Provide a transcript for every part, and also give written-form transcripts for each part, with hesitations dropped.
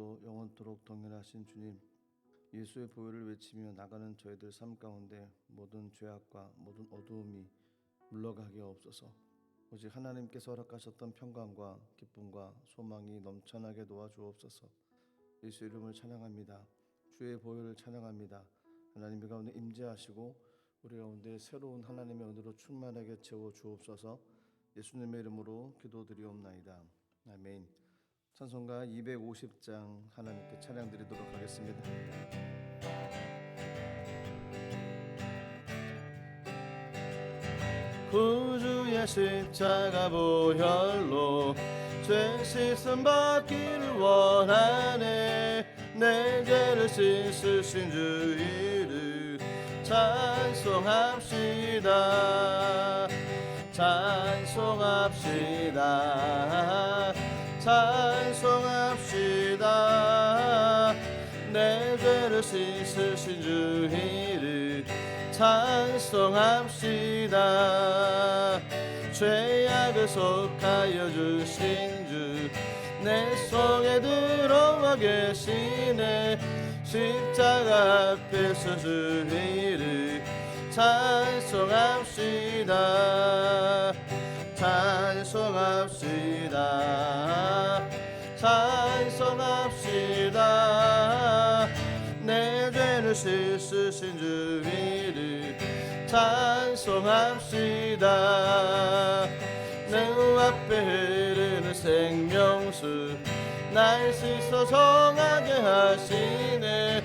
오늘도 영원토록 동행하신 주님, 예수의 보혈을 외치며 나가는 저희들 삶 가운데 모든 죄악과 모든 어두움이 물러가게 없소서. 오직 하나님께서 허락하셨던 평강과 기쁨과 소망이 넘쳐나게 도와주옵소서. 예수 이름을 찬양합니다. 주의 보혈을 찬양합니다. 하나님의 가운데 임재하시고 우리 가운데 새로운 하나님의 은혜로 충만하게 채워 주옵소서. 예수님의 이름으로 기도드리옵나이다. 아멘. 찬송가 250장 하나님께 찬양 드리도록 하겠습니다. 구주의 십자가 보혈로 죄 씻음 받기를 원하네. 내 죄를 씻으신 주 이름 찬송합시다. 찬송합시다. 찬송합시다. 내 죄를 씻으신 주 이름 찬송합시다. 죄악을 속하여 주신 주 내 속에 들어와 계시네. 십자가 앞에서 주 이름 찬송합시다. 찬송합시다. 찬송합시다. 내 죄를 씻으신 주 이름 찬송합시다. 내 앞에 흐르는 생명수 날 씻어 정하게 하시네.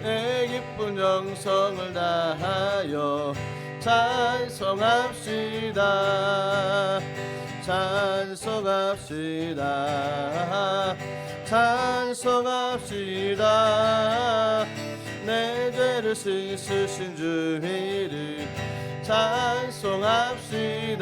내 기쁜 영성을 다하여 찬송합시다. 찬송합시다. 찬송합시다. 내 죄를 씻으신 주 이름 찬송합시다.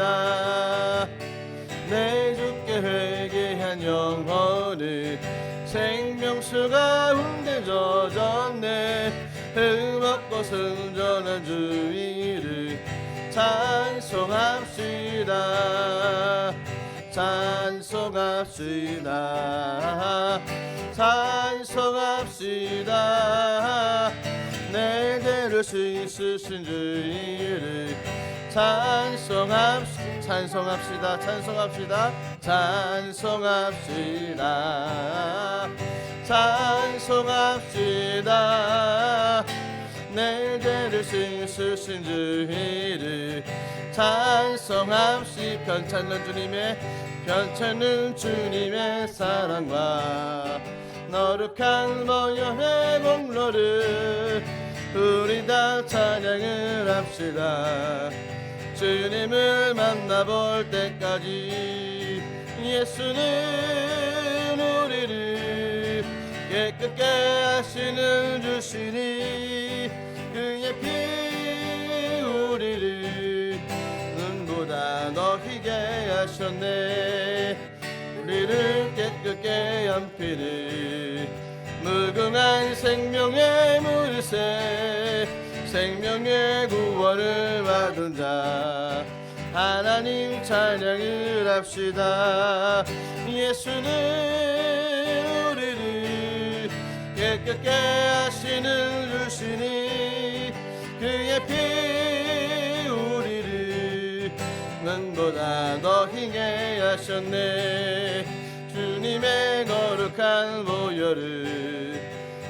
내 주께 회개한 영혼을 생명수 가운데 젖었네. 흠없고 순전한 주 이름 찬송합시다. 찬송합시다. 찬송합시다. 내 죄를 씻으신 주 이름 찬송합시다. 찬송합시다. 찬송합시다. 찬송합시다. 찬송합시다. 내 죄를 씻으신 주 이름 찬송합시다. 편찮는 주님의 사랑과 거룩한 보혈의 공로를 우리 다 찬양을 합시다. 주님을 만나볼 때까지 예수는 우리를 깨끗게 하시는 주시니 그의 피 우리를 눈보다 더 희게 하셨네. 우리를 깨끗게 한 피를 무궁한 생명의 물새 생명의 구원을 받은 자 하나님 찬양을 합시다. 예수는 우리를 깨끗게 하시는 주시니 그의 피 우리를 눈보다 더 희게 하셨네. 주님의 거룩한 보혈을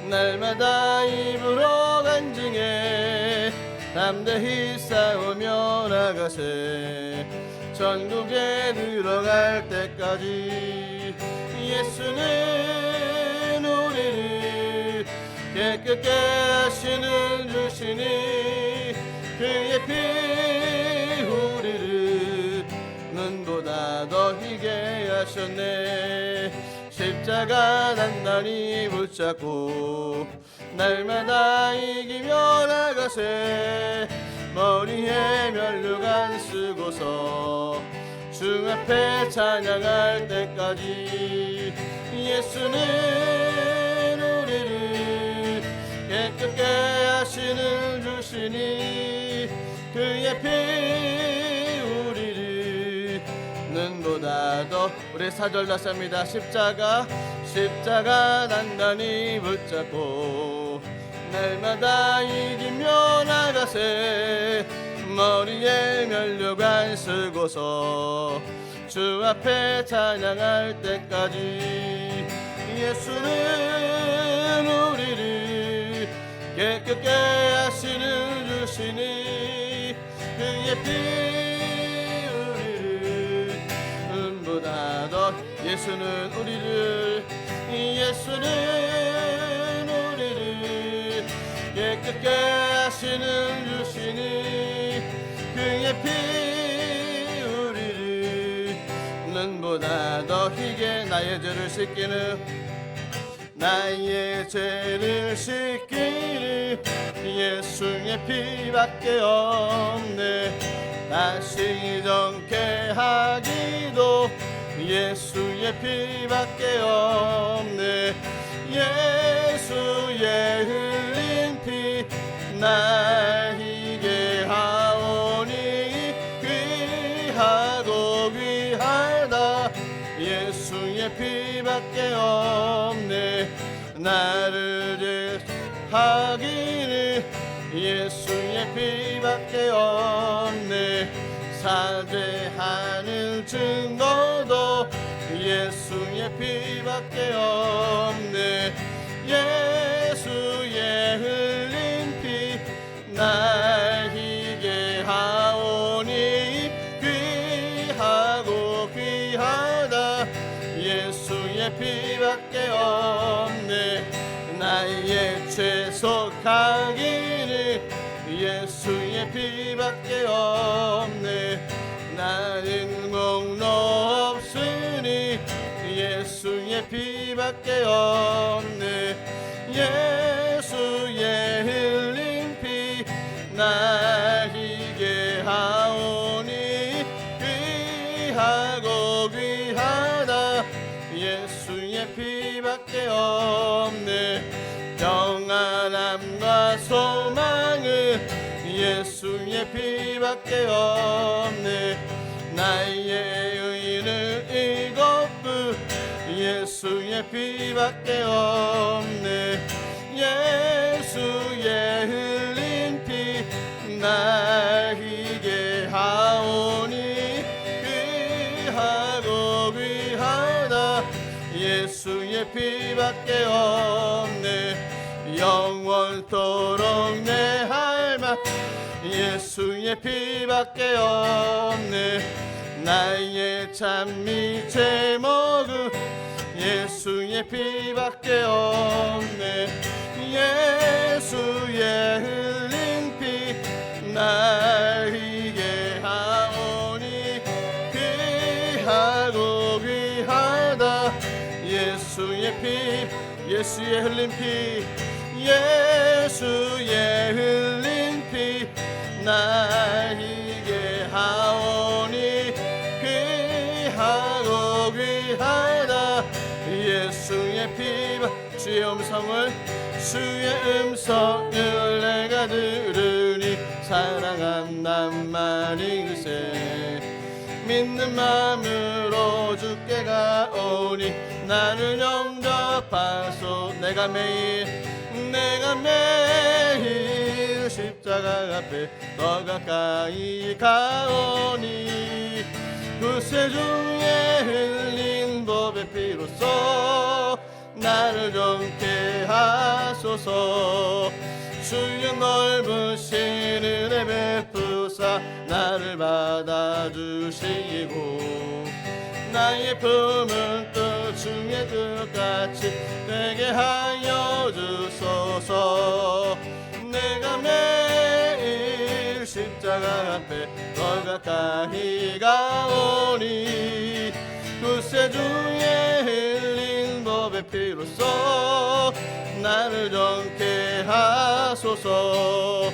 날마다 입으로 간증해 담대히 싸우며 나가세. 전국에 들어갈 때까지 예수는 우리를 깨끗게 하시는 주시니 그의 피 우리를 눈보다 더 희게 하셨네. 십자가 단단히 붙잡고 날마다 이기며 나가세. 머리에 면류관 쓰고서 주 앞에 찬양할 때까지 예수는 우리를 깨끗게 하시는 주시니 그의 피 우리를 눈보다 더 우리 사절 낫습니다. 십자가 십자가 단단히 붙잡고 날마다 이기며 나가세. 머리에 면류관 쓰고서 주 앞에 찬양할 때까지 예수는 우리를 깨끗게 하시는 주시니 그의 피 우리를 은보다 더 예수는 우리를 깨끗게 하시는 주시니 그의 피 우리를 눈보다 더 희게 나의 죄를 씻기는 예수의 피밖에 없네. 다시 정케 하기도 예수의 피밖에 없네. 예수의 흘린 피 날 희게 하오니 귀하고 귀하다. 예수의 피밖에 없네. 나를 제하기는 예수의 피밖에 없네. 사죄하는 증거도 예수의 피밖에 없네. 예수의 흘린 피 날 희게 하오니 귀하고 귀하다. 예수의 피밖에 없네. 나의 죄 속하기는 예수의 피밖에 없네. 나는 공로 없으니 예수의 피밖에 없네. 예수의 흘린 피 날 희게 하오니 귀하고 귀하다. 예수의 피밖에 없네. 평안함과 소망은 예수의 피밖에 없네. 나의 의는 이것뿐 예수의 피밖에 없네. 예수의 흘린 피 날 희게 하오니 귀하고 귀하다. 예수의 피밖에 없네. 영원토록 내 할망 예수의 피밖에 없네. 나의 찬미 제목은 예수의 피밖에 없네. 예수의 흘린 피 날 희게 하오니 귀하고 귀하다. 예수의 피 예수의 흘린 피 예수의 흘린 피 날 희게 하오니 귀하고 귀하다. 예수의 피 주의 음성을 내가 들으니 사랑한단 말이세. 믿는 마음으로 주께 가오니 나를 영접하소. 내가 매일 십자가 앞에 더 가까이 가오니 구세주의 흘린 법의 피로써 나를 정케 하소서. 주의 넓으신 은혜 베푸사 나를 받아주시고 나의 품은 또 주의 뜻같이 되게 하여 주소서. 내가 매일 십자가 앞에 더 가까이 가오니 구세주의 흘린 법의 피로써 나를 정케 하소서.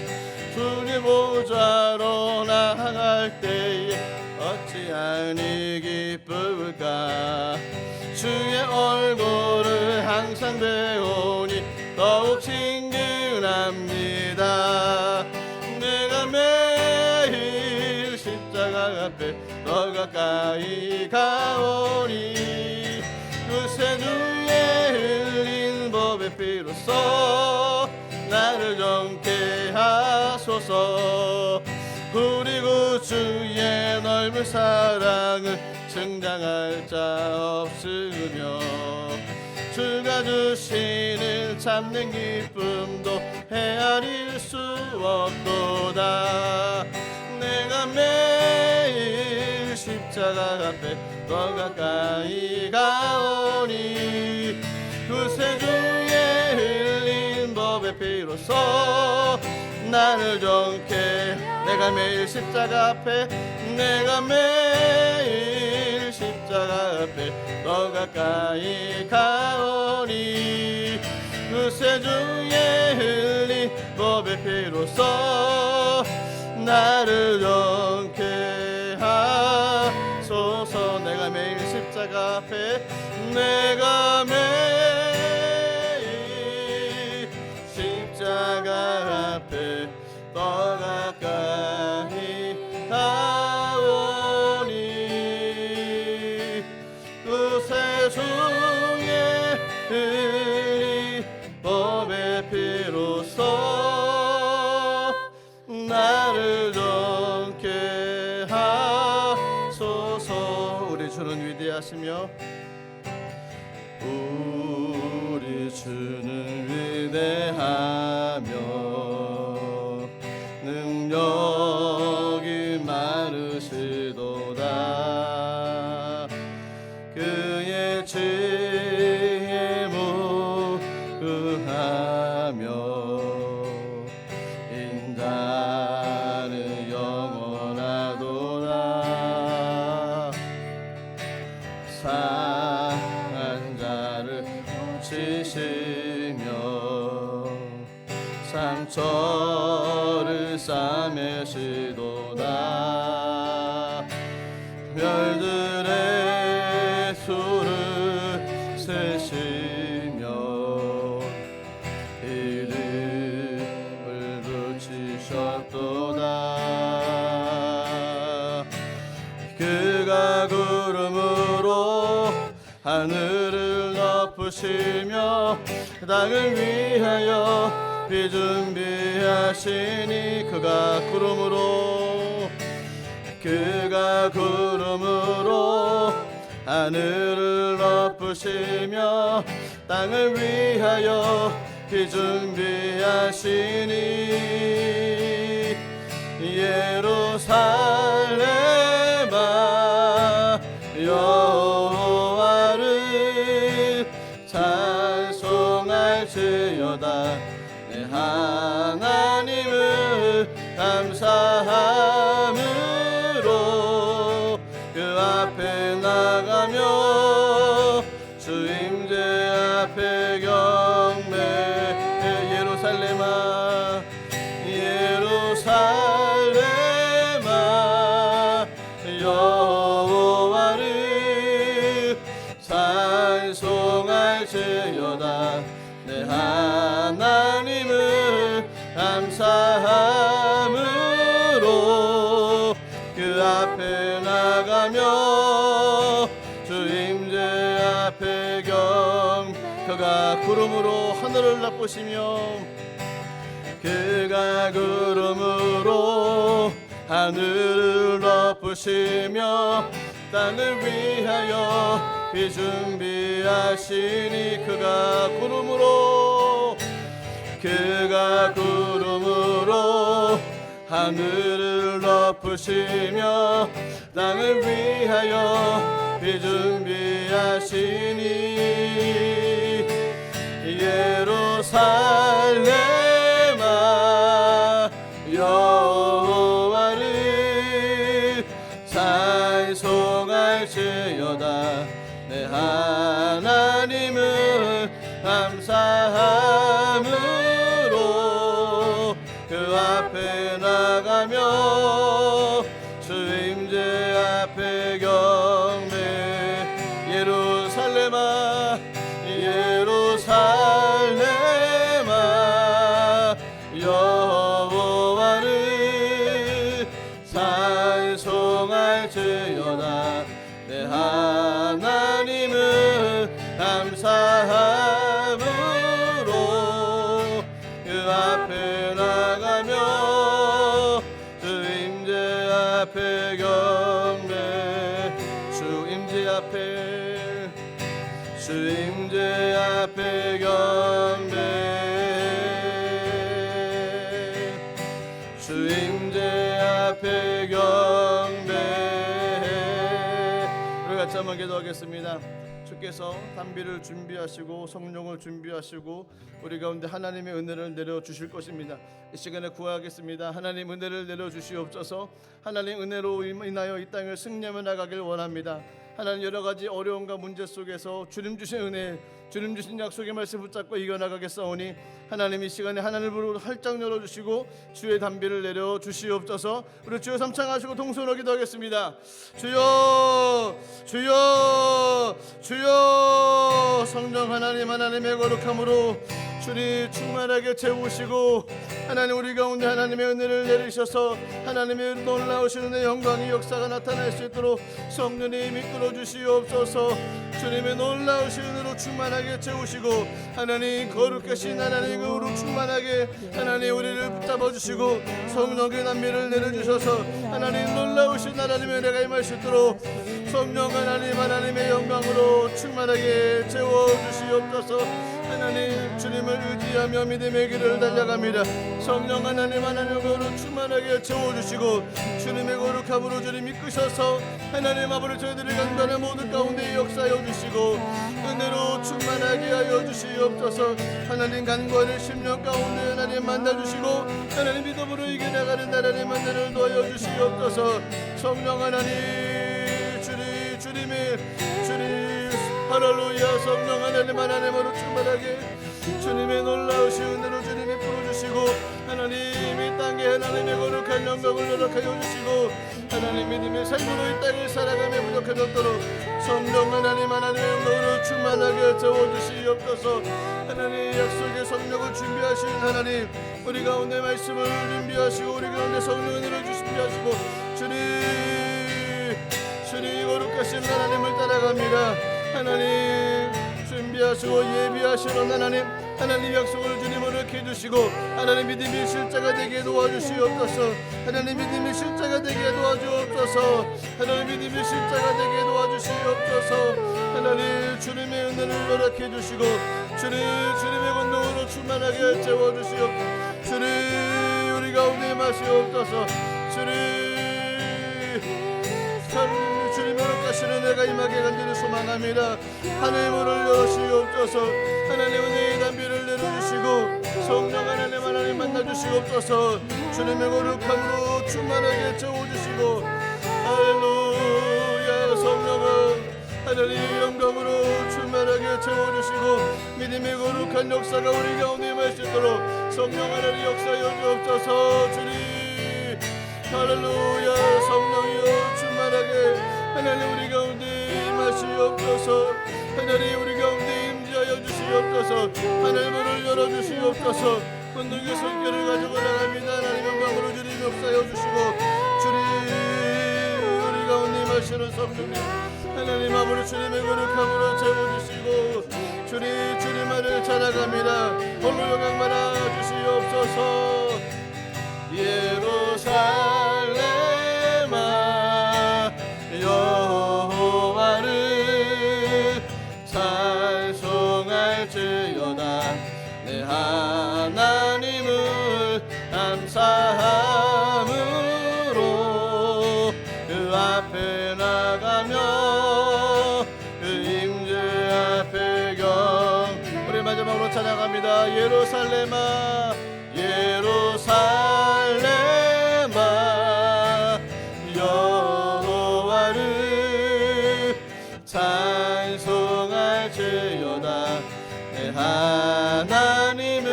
주님 보좌로 나아갈 때에 어찌하니 기쁠까. 주의 얼굴을 항상 배우니 더욱 친근합니다. 내가 매일 십자가 앞에 더 가까이 가오니 구세주의 법의 피로써 나를 정케 하소서. 우리 구주의 넓은 사랑을 증장할 자 없으며 주가 주시는 참는 기쁨도 헤아릴 수 없도다. 내가 매일 십자가 앞에 더 가까이 가오니 구세주의 흘린 법의 피로써 나를 정케. 내가 매일 십자가 앞에 내가 매일 십자가 앞에 더 가까이 가오니 구세주의 흘린 법의 피로써 나를 정케 하소서. 내가 매일 십자가 앞에 내가 매일 십자가 앞에 더 가까이 가오니 구세주의 흘린 법의 피로써 나를 정케 하소서. 우리 주는 위대하시며 우리 주는 위대하며 능력이 많으시도다. 그의 지혜 무궁하며 인자는 영원하도다. 상한 자를 고치시며 상처를 싸매시도다. 별들의 수를 세시며 이름을 붙이셨도다. 그가 구름으로 하늘을 덮으시며 땅을 위하여 비 준비하시니 그가 구름으로 하늘을 덮으시며 땅을 위하여 비 준비하시니 예루살렘아 여호와를 찬송할지어다. 내 하나님을 감사함으로 그 앞에 나가며 주 임재 앞에 경배. 예루살렘아 예루살렘아 여호와를 찬송할지어다. 내 하나님을 감사함으로 그 앞에 나가며 주 임재 앞에 그가 구름으로 하늘을 덮으시며 그가 구름으로 하늘을 덮으시며 땅을 위하여 비 준비하시니 그가 구름으로 하늘을 덮으시며 땅을 위하여 비 준비하시니 예루살렘아 여호와를 찬송할지어다. 내 하나님을 감사함으로 그 앞에 나가며 주 임재 앞에 경배. 예루살렘아 예루살렘아 같이 한번 기도하겠습니다. 주께서 단비를 준비하시고 성령을 준비하시고 우리 가운데 하나님의 은혜를 내려주실 것입니다. 이 시간에 구하겠습니다. 하나님 은혜를 내려주시옵소서. 하나님 은혜로 인하여 이 땅을 승리하며 나가길 원합니다. 하나님 여러 가지 어려움과 문제 속에서 주님 주신 은혜, 주님 주신 약속의 말씀 붙잡고 이겨나가겠사오니 하나님 이 시간에 하나님으로 활짝 열어주시고 주의 단비를 내려 주시옵소서. 우리 주여 삼창하시고 동서로 기도하겠습니다. 주여 주여 주여. 성령 하나님, 하나님의 거룩함으로 주님 충만하게 채우시고 하나님 우리 가운데 하나님의 은혜를 내리셔서 하나님의 놀라우신 은혜의 영광의 역사가 나타날 수 있도록 성령님 이끌어 주시옵소서. 주님의 놀라우신 은혜로 충만하게 채우시고 하나님 거룩하신 하나님으로 충만하게 하나님 우리를 붙잡아 주시고 성령의 단비를 내려주셔서 하나님 놀라우신 하나님의 은혜가 임할 수 있도록 성령 하나님, 하나님의 영광으로 충만하게 채워 주시옵소서. 하나님 주님을 의지하며 믿음의 길을 달려갑니다. 성령 하나님, 하나님으로 충만하게 채워주시고 주님의 거룩함으로 주님 이끄셔서 하나님 아버지 저희들이 간단한 모든 가운데 역사하여 주시고 은혜로 충만하게 하여 주시옵소서. 하나님 간과를 10년 가운데 하나님 만나주시고 하나님 믿음으로 이겨나가는 하나님 만나를 도와여 주시옵소서. 성령 하나님 주님의 할렐루야. 성령 하나님, 하나님으로 충만하게 주님의 놀라우신 은혜로 주님이 풀어주시고 하나님 이 땅에 하나님의 거룩한 영광을 허락하여 주시고 하나님 믿음의 삶으로 이 땅을 살아가며 부족해졌도록 성령 하나님, 하나님의 영광으로 충만하게 채워주시옵소서. 하나님 약속의 성령을 준비하신 하나님 우리 가운데 말씀을 준비하시고 우리 가운데 성령 은혜를 준비하시고 주님 거룩하신 하나님을 따라갑니다. 하나님 준비하시고 예비하시는 하나님 약속을 주님으로 이렇게 해주시고 하나님 믿음이 실자가 되게 도와주시옵소서. 하나님 믿음이 실자가 되게 도와주옵소서. 하나님 믿음이 실자가 되게 도와주시옵소서. 하나님 주님의 은혜를 허락해 주시고 주님의 권능으로 충만하게 채워주시옵소서. 주님 우리 가운데 마시옵소서. 주님의 거룩하신 은혜가 임하게 간절히 소망합니다. 하늘 문을 여시옵소서. 하나님 은혜의 단비를 내려주시고 성령 하나님 만나주시옵소서. 주님의 거룩함으로 충만하게 채워주시고 할렐루야. 성령은 하나님의 영광으로 충만하게 채워주시고 믿음의 거룩한 역사가 우리 가운데 임할 수 있도록 성령 하나님 역사여 주옵소서. 주님 할렐루야. 성령이여 충만하게 하나님 우리 가운데 임하시옵소서. 하나님 우리 가운데 임재하여 주시옵소서. 하늘 문을 열어주시옵소서. 권능의 손길을 가지고 나갑니다. 하나님 영광으로 주님 역사하여 주시고 주님 우리 가운데 임하시는 성령님 하나님 아버지 주님의 거룩함으로 채워주시고 주님만을 찾아갑니다. 홀로 영광 받아 주시옵소서. 예루살렘아 여호와를 찬송할지어다. 내 하나님을 감사함으로 그 앞에 나가며 그 임재 앞에 우리 마지막으로 찬양합니다. 예루살렘아 여호와를 찬송할지어다. 내 하나님을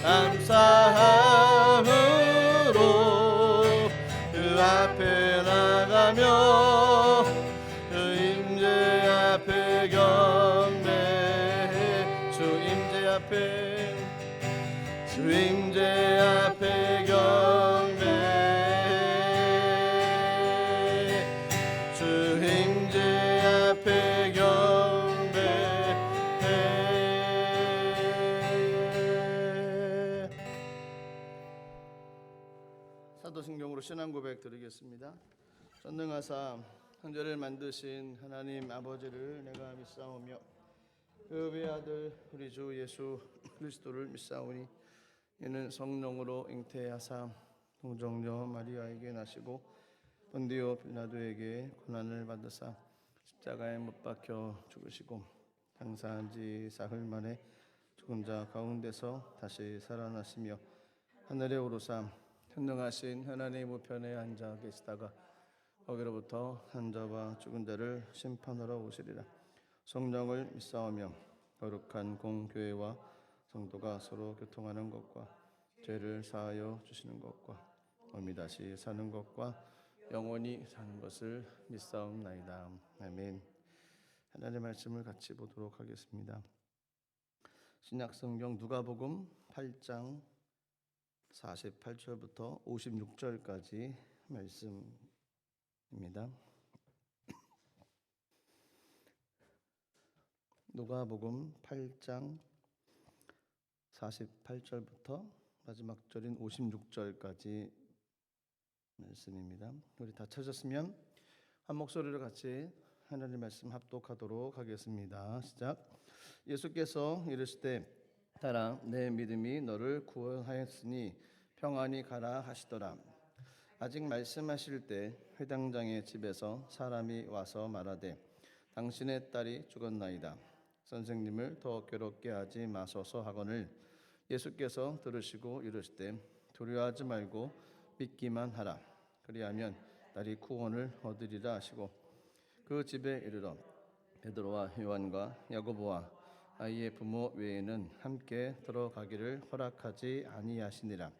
감사함으로 그 앞에 나가며 그 임재 앞에 경배해. 주 임재 앞에 경배해. 주 임재 앞에 경배해. 사도신경으로 신앙 고백 드리겠습니다. 전능하사 천지를 만드신 하나님 아버지를 내가 믿사오며 그 외아들 우리 주 예수 그리스도를 믿사오니 이는 성령으로 잉태하사 동정녀 마리아에게 나시고 본디오 빌라도에게 고난을 받으사 십자가에 못 박혀 죽으시고 장사한 지 사흘 만에 죽은 자 가운데서 다시 살아나시며 하늘에 오르사 현능하신 하나님 우편에 앉아 계시다가 거기로부터 한 자와 죽은 자를 심판하러 오시리라. 성령을 믿사오며 거룩한 공교회와 성도가 서로 교통하는 것과 죄를 사하여 주시는 것과 몸이 다시 사는 것과 영원히 사는 것을 믿사옵나이다. 아멘. 하나님의 말씀을 같이 보도록 하겠습니다. 신약성경 누가복음 8장 48절부터 56절까지 말씀입니다. 누가복음 8장 48절부터 마지막 절인 56절까지 말씀입니다. 우리 다 찾았으면 한 목소리로 같이 하나님의 말씀 합독하도록 하겠습니다. 시작. 예수께서 이르시되 따라 내 믿음이 너를 구원하였으니 평안히 가라 하시더라. 아직 말씀하실 때 회당장의 집에서 사람이 와서 말하되 당신의 딸이 죽었나이다. 선생님을 더 괴롭게 하지 마소서 하거늘 예수께서 들으시고 이르시되 두려워하지 말고 믿기만 하라. 그리하면 딸이 구원을 얻으리라 하시고 그 집에 이르러 베드로와 요한과 야고보와 아이의 부모 외에는 함께 들어가기를 허락하지 아니하시니라.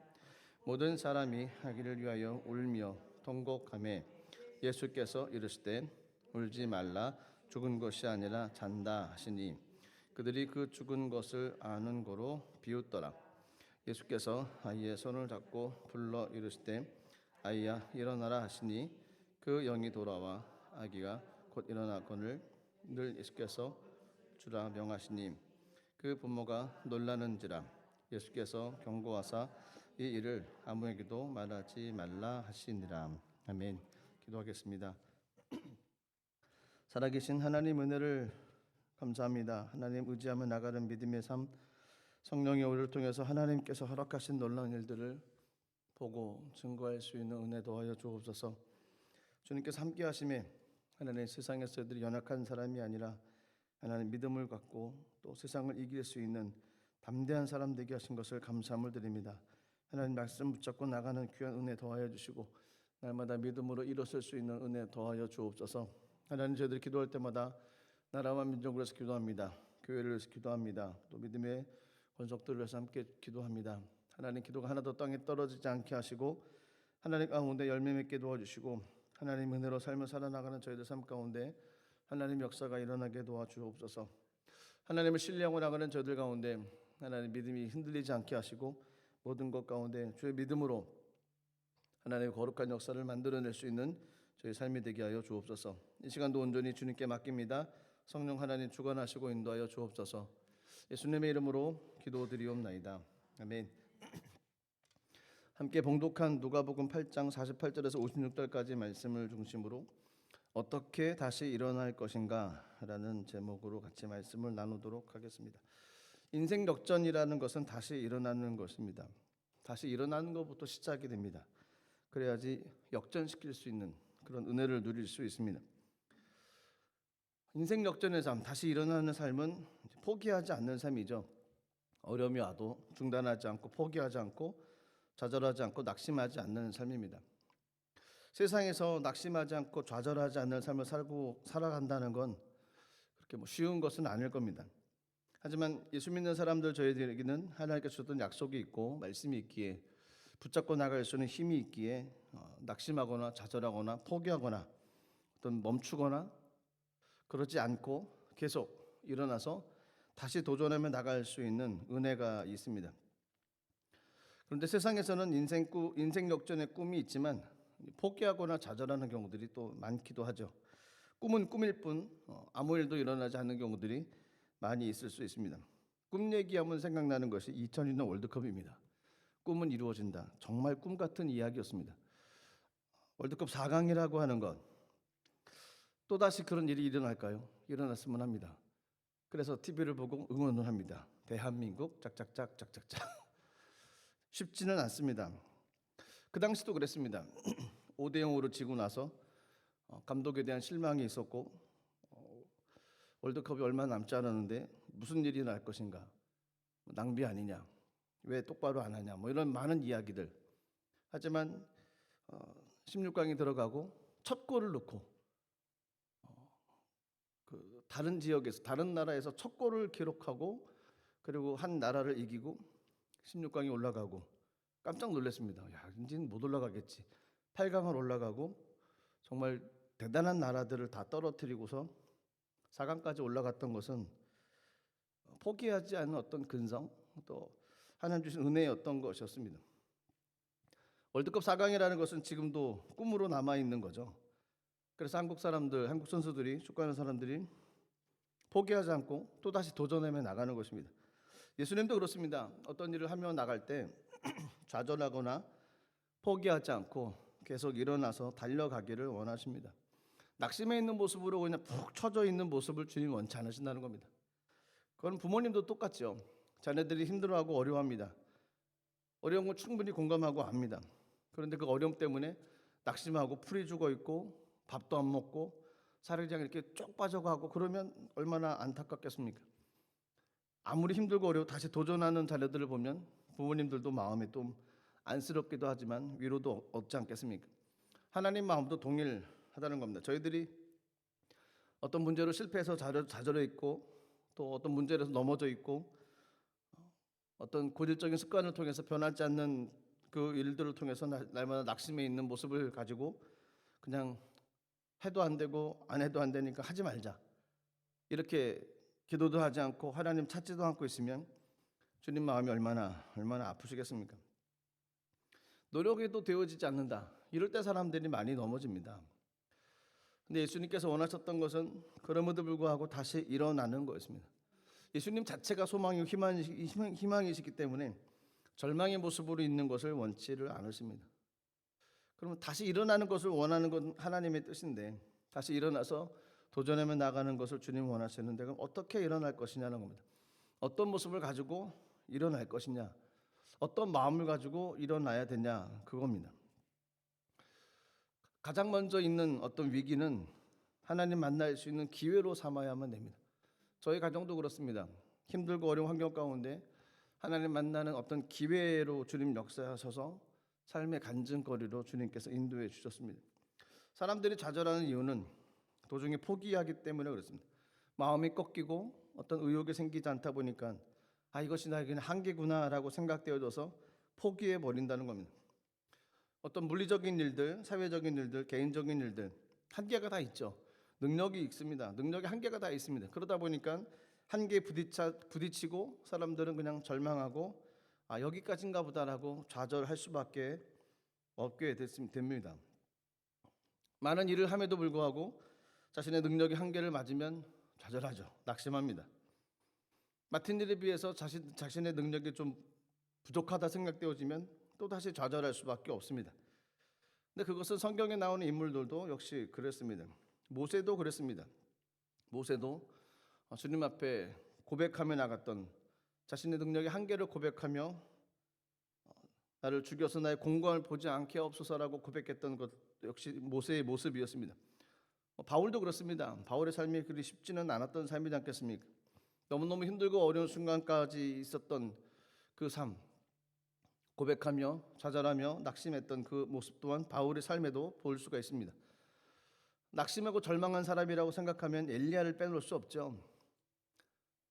모든 사람이 하기를 위하여 울며 통곡하매 예수께서 이르시되 울지 말라. 죽은 것이 아니라 잔다 하시니 그들이 그 죽은 것을 아는 고로 비웃더라. 예수께서 아이의 손을 잡고 불러 이르시되 아이야 일어나라 하시니 그 영이 돌아와 아기가 곧 일어나거늘 늘 예수께서 주라 명하시니 그 부모가 놀라는지라. 예수께서 경고하사 이 일을 아무에게도 말하지 말라 하시니라. 아멘. 기도하겠습니다. 살아계신 하나님 은혜를 감사합니다. 하나님 의지하며 나가는 믿음의 삶, 성령의 오를 통해서 하나님께서 허락하신 놀라운 일들을 보고 증거할 수 있는 은혜 도하여 주옵소서. 주님께서 함께 하심에 하나님 세상에서 저희들이 연약한 사람이 아니라 하나님 믿음을 갖고 또 세상을 이길 수 있는 담대한 사람 되게 하신 것을 감사함을 드립니다. 하나님 말씀 붙잡고 나가는 귀한 은혜 더하여 주시고 날마다 믿음으로 일어설 수 있는 은혜 더하여 주옵소서. 하나님 저희들이 기도할 때마다 나라와 민족을 위해서 기도합니다. 교회를 위해서 기도합니다. 또 믿음의 권속들을 위해서 함께 기도합니다. 하나님 기도가 하나도 땅에 떨어지지 않게 하시고 하나님 가운데 열매 맺게 도와주시고 하나님 은혜로 삶을 살아나가는 저희들 삶 가운데 하나님 역사가 일어나게 도와주옵소서. 하나님을 신뢰하고 나가는 저희들 가운데 하나님 믿음이 흔들리지 않게 하시고 모든 것 가운데 주의 믿음으로 하나님의 거룩한 역사를 만들어낼 수 있는 저희 삶이 되게 하여 주옵소서. 이 시간도 온전히 주님께 맡깁니다. 성령 하나님 주관하시고 인도하여 주옵소서. 예수님의 이름으로 기도드리옵나이다. 아멘. 함께 봉독한 누가복음 8장 48절에서 56절까지 말씀을 중심으로 어떻게 다시 일어날 것인가 라는 제목으로 같이 말씀을 나누도록 하겠습니다. 인생 역전이라는 것은 다시 일어나는 것입니다. 다시 일어나는 것부터 시작이 됩니다. 그래야지 역전시킬 수 있는 그런 은혜를 누릴 수 있습니다. 인생 역전의 삶, 다시 일어나는 삶은 포기하지 않는 삶이죠. 어려움이 와도 중단하지 않고 포기하지 않고 좌절하지 않고 낙심하지 않는 삶입니다. 세상에서 낙심하지 않고 좌절하지 않는 삶을 살아간다는 건 그렇게 쉬운 것은 아닐 겁니다. 하지만 예수 믿는 사람들 저희들에게는 하나님께서 주셨던 약속이 있고 말씀이 있기에 붙잡고 나갈 수 있는 힘이 있기에 낙심하거나 좌절하거나 포기하거나 어떤 멈추거나 그러지 않고 계속 일어나서 다시 도전하며 나갈 수 있는 은혜가 있습니다. 그런데 세상에서는 인생 역전의 꿈이 있지만 포기하거나 좌절하는 경우들이 또 많기도 하죠. 꿈은 꿈일 뿐 아무 일도 일어나지 않는 경우들이 많이 있을 수 있습니다. 꿈 얘기하면 생각나는 것이 2002년 월드컵입니다. 꿈은 이루어진다. 정말 꿈 같은 이야기였습니다. 월드컵 4강이라고 하는 것, 또다시 그런 일이 일어날까요? 일어났으면 합니다. 그래서 TV를 보고 응원을 합니다. 대한민국 짝짝짝 짝짝짝. 쉽지는 않습니다. 그 당시도 그랬습니다. 5대0으로 지고 나서 감독에 대한 실망이 있었고 월드컵이 얼마 남지 않았는데 무슨 일이 날 것인가? 낭비 아니냐? 왜 똑바로 안 하냐? 뭐 이런 많은 이야기들. 하지만 16강이 들어가고 첫 골을 넣고 그 다른 지역에서 다른 나라에서 첫 골을 기록하고 그리고 한 나라를 이기고 16강에 올라가고 깜짝 놀랐습니다. 야, 이제는 못 올라가겠지. 8강을 올라가고 정말 대단한 나라들을 다 떨어뜨리고서 4강까지 올라갔던 것은 포기하지 않는 어떤 근성, 또 하나님 주신 은혜였던 것이었습니다. 월드컵 4강이라는 것은 지금도 꿈으로 남아 있는 거죠. 그래서 한국 사람들, 한국 선수들이, 축구하는 사람들이 포기하지 않고 또다시 도전하며 나가는 것입니다. 예수님도 그렇습니다. 어떤 일을 하며 나갈 때 좌절하거나 포기하지 않고 계속 일어나서 달려가기를 원하십니다. 낙심해 있는 모습으로 그냥 푹 처져 있는 모습을 주님 원치 않으신다는 겁니다. 그건 부모님도 똑같죠. 자녀들이 힘들어하고 어려워합니다. 어려운 건 충분히 공감하고 압니다. 그런데 그 어려움 때문에 낙심하고 풀이 죽어 있고 밥도 안 먹고 살이 그냥 이렇게 쭉 빠져가고 그러면 얼마나 안타깝겠습니까? 아무리 힘들고 어려워 다시 도전하는 자녀들을 보면 부모님들도 마음이 좀 안쓰럽기도 하지만 위로도 얻지 않겠습니까? 하나님 마음도 동일하다는 겁니다. 저희들이 어떤 문제로 실패해서 좌절해 있고 또 어떤 문제에서 넘어져 있고 어떤 고질적인 습관을 통해서 변하지 않는 그 일들을 통해서 날마다 낙심해 있는 모습을 가지고 그냥 해도 안 되고 안 해도 안 되니까 하지 말자 이렇게 기도도 하지 않고 하나님 찾지도 않고 있으면 주님 마음이 얼마나 아프시겠습니까? 노력해도 되어지지 않는다. 이럴 때 사람들이 많이 넘어집니다. 근데 예수님께서 원하셨던 것은 그럼에도 불구하고 다시 일어나는 거였습니다. 예수님 자체가 소망이고 희망이시기 때문에 절망의 모습으로 있는 것을 원치를 않으십니다. 그러면 다시 일어나는 것을 원하는 건 하나님의 뜻인데 다시 일어나서 도전하며 나가는 것을 주님 원하시는데 그럼 어떻게 일어날 것이냐는 겁니다. 어떤 모습을 가지고 일어날 것이냐, 어떤 마음을 가지고 일어나야 되냐 그겁니다. 가장 먼저 있는 어떤 위기는 하나님 만날 수 있는 기회로 삼아야만 됩니다. 저희 가정도 그렇습니다. 힘들고 어려운 환경 가운데 하나님 만나는 어떤 기회로 주님 역사하셔서 삶의 간증거리로 주님께서 인도해 주셨습니다. 사람들이 좌절하는 이유는 도중에 포기하기 때문에 그렇습니다. 마음이 꺾이고 어떤 의욕이 생기지 않다 보니까 이것이 나에게는 한계구나라고 생각되어져서 포기해 버린다는 겁니다. 어떤 물리적인 일들, 사회적인 일들, 개인적인 일들 한계가 다 있죠. 능력이 있습니다. 능력의 한계가 다 있습니다. 그러다 보니까 한계에 부딪히고 사람들은 그냥 절망하고 여기까지인가 보다라고 좌절할 수밖에 없게 됩니다. 많은 일을 함에도 불구하고 자신의 능력의 한계를 맞으면 좌절하죠. 낙심합니다. 맡은 일에 비해서 자신의 능력이 좀 부족하다 생각되어지면 또다시 좌절할 수밖에 없습니다. 근데 그것은 성경에 나오는 인물들도 역시 그랬습니다. 모세도 그랬습니다. 모세도 주님 앞에 고백하며 나갔던 자신의 능력의 한계를 고백하며 나를 죽여서 나의 공광을 보지 않게 하옵소서라고 고백했던 것 역시 모세의 모습이었습니다. 바울도 그렇습니다. 바울의 삶이 그리 쉽지는 않았던 삶이지 않겠습니까? 너무너무 힘들고 어려운 순간까지 있었던 그 삶, 고백하며 좌절하며 낙심했던 그 모습 또한 바울의 삶에도 볼 수가 있습니다. 낙심하고 절망한 사람이라고 생각하면 엘리야를 빼놓을 수 없죠.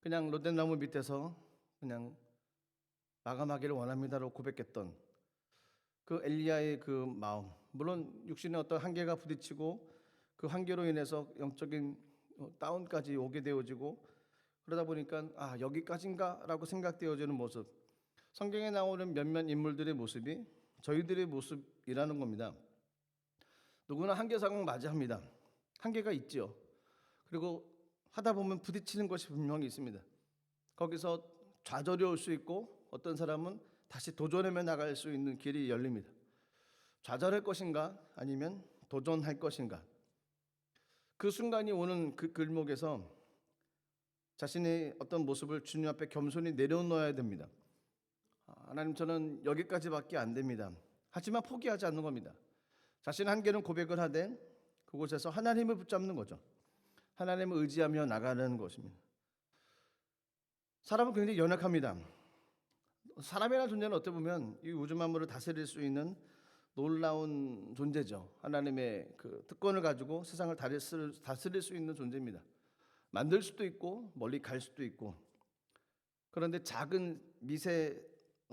그냥 로뎀나무 밑에서 그냥 마감하기를 원합니다라고 고백했던 그 엘리야의 그 마음, 물론 육신의 어떤 한계가 부딪히고 그 한계로 인해서 영적인 다운까지 오게 되어지고 그러다 보니까 여기까지인가라고 생각되어지는 모습, 성경에 나오는 몇몇 인물들의 모습이 저희들의 모습이라는 겁니다. 누구나 한계 상황 맞이합니다. 한계가 있죠. 그리고 하다 보면 부딪히는 것이 분명히 있습니다. 거기서 좌절이 올 수 있고 어떤 사람은 다시 도전하며 나갈 수 있는 길이 열립니다. 좌절할 것인가 아니면 도전할 것인가. 그 순간이 오는 그 길목에서 자신의 어떤 모습을 주님 앞에 겸손히 내려놓아야 됩니다. 하나님, 저는 여기까지밖에 안 됩니다. 하지만 포기하지 않는 겁니다. 자신의 한계는 고백을 하되 그곳에서 하나님을 붙잡는 거죠. 하나님을 의지하며 나가는 것입니다. 사람은 굉장히 연약합니다. 사람이라는 존재는 어떻게 보면 이 우주 만물을 다스릴 수 있는 놀라운 존재죠. 하나님의 그 특권을 가지고 세상을 다스릴 수 있는 존재입니다. 만들 수도 있고 멀리 갈 수도 있고. 그런데 작은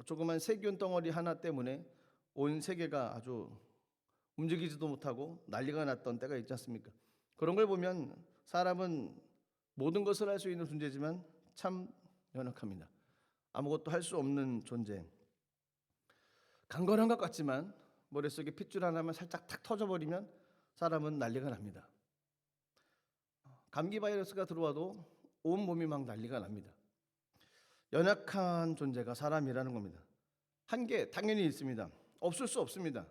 조그만 세균 덩어리 하나 때문에 온 세계가 아주 움직이지도 못하고 난리가 났던 때가 있지 않습니까? 그런 걸 보면 사람은 모든 것을 할 수 있는 존재지만 참 연약합니다. 아무것도 할 수 없는 존재. 강건한 것 같지만 머릿속에 핏줄 하나만 살짝 탁 터져버리면 사람은 난리가 납니다. 감기 바이러스가 들어와도 온 몸이 막 난리가 납니다. 연약한 존재가 사람이라는 겁니다. 한계 당연히 있습니다. 없을 수 없습니다.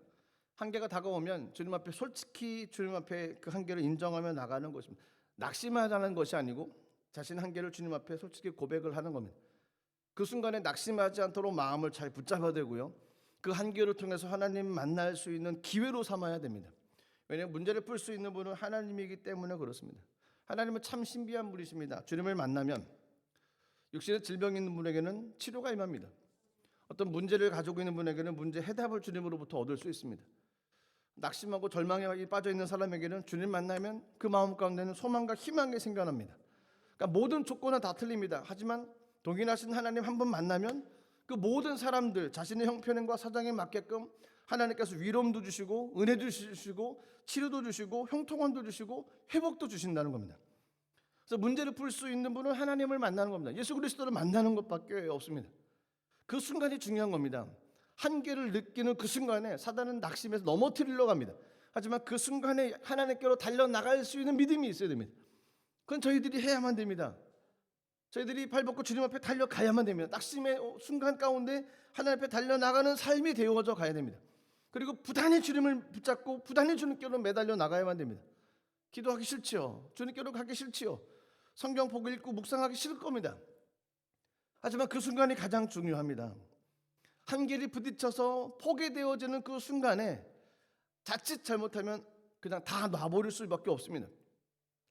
한계가 다가오면 주님 앞에 솔직히 주님 앞에 그 한계를 인정하며 나가는 것입니다. 낙심하자는 것이 아니고 자신 한계를 주님 앞에 솔직히 고백을 하는 겁니다. 그 순간에 낙심하지 않도록 마음을 잘 붙잡아야 되고요. 그 한계를 통해서 하나님 만날 수 있는 기회로 삼아야 됩니다. 왜냐하면 문제를 풀 수 있는 분은 하나님이기 때문에 그렇습니다. 하나님은 참 신비한 분이십니다. 주님을 만나면 육신의 질병이 있는 분에게는 치료가 임합니다. 어떤 문제를 가지고 있는 분에게는 문제 해답을 주님으로부터 얻을 수 있습니다. 낙심하고 절망에 빠져 있는 사람에게는 주님 만나면 그 마음 가운데는 소망과 희망이 생겨납니다. 그러니까 모든 조건은 다 틀립니다. 하지만 동일하신 하나님 한 번 만나면 그 모든 사람들 자신의 형편과 사정에 맞게끔 하나님께서 위로움도 주시고 은혜도 주시고 치료도 주시고 형통함도 주시고 회복도 주신다는 겁니다. 그래서 문제를 풀 수 있는 분은 하나님을 만나는 겁니다. 예수 그리스도를 만나는 것밖에 없습니다. 그 순간이 중요한 겁니다. 한계를 느끼는 그 순간에 사단은 낙심해서 넘어뜨리려고 합니다. 하지만 그 순간에 하나님께로 달려나갈 수 있는 믿음이 있어야 됩니다. 그건 저희들이 해야만 됩니다. 저희들이 발벗고 주님 앞에 달려가야만 됩니다. 낙심의 순간 가운데 하나님 앞에 달려나가는 삶이 되어져 가야 됩니다. 그리고 부단히 주님을 붙잡고 부단히 주님께로 매달려 나가야만 됩니다. 기도하기 싫지요. 주님께로 가기 싫지요. 성경 보고 읽고 묵상하기 싫을 겁니다. 하지만 그 순간이 가장 중요합니다. 한계를 부딪혀서 포기되어지는 그 순간에 자칫 잘못하면 그냥 다 놔버릴 수밖에 없습니다.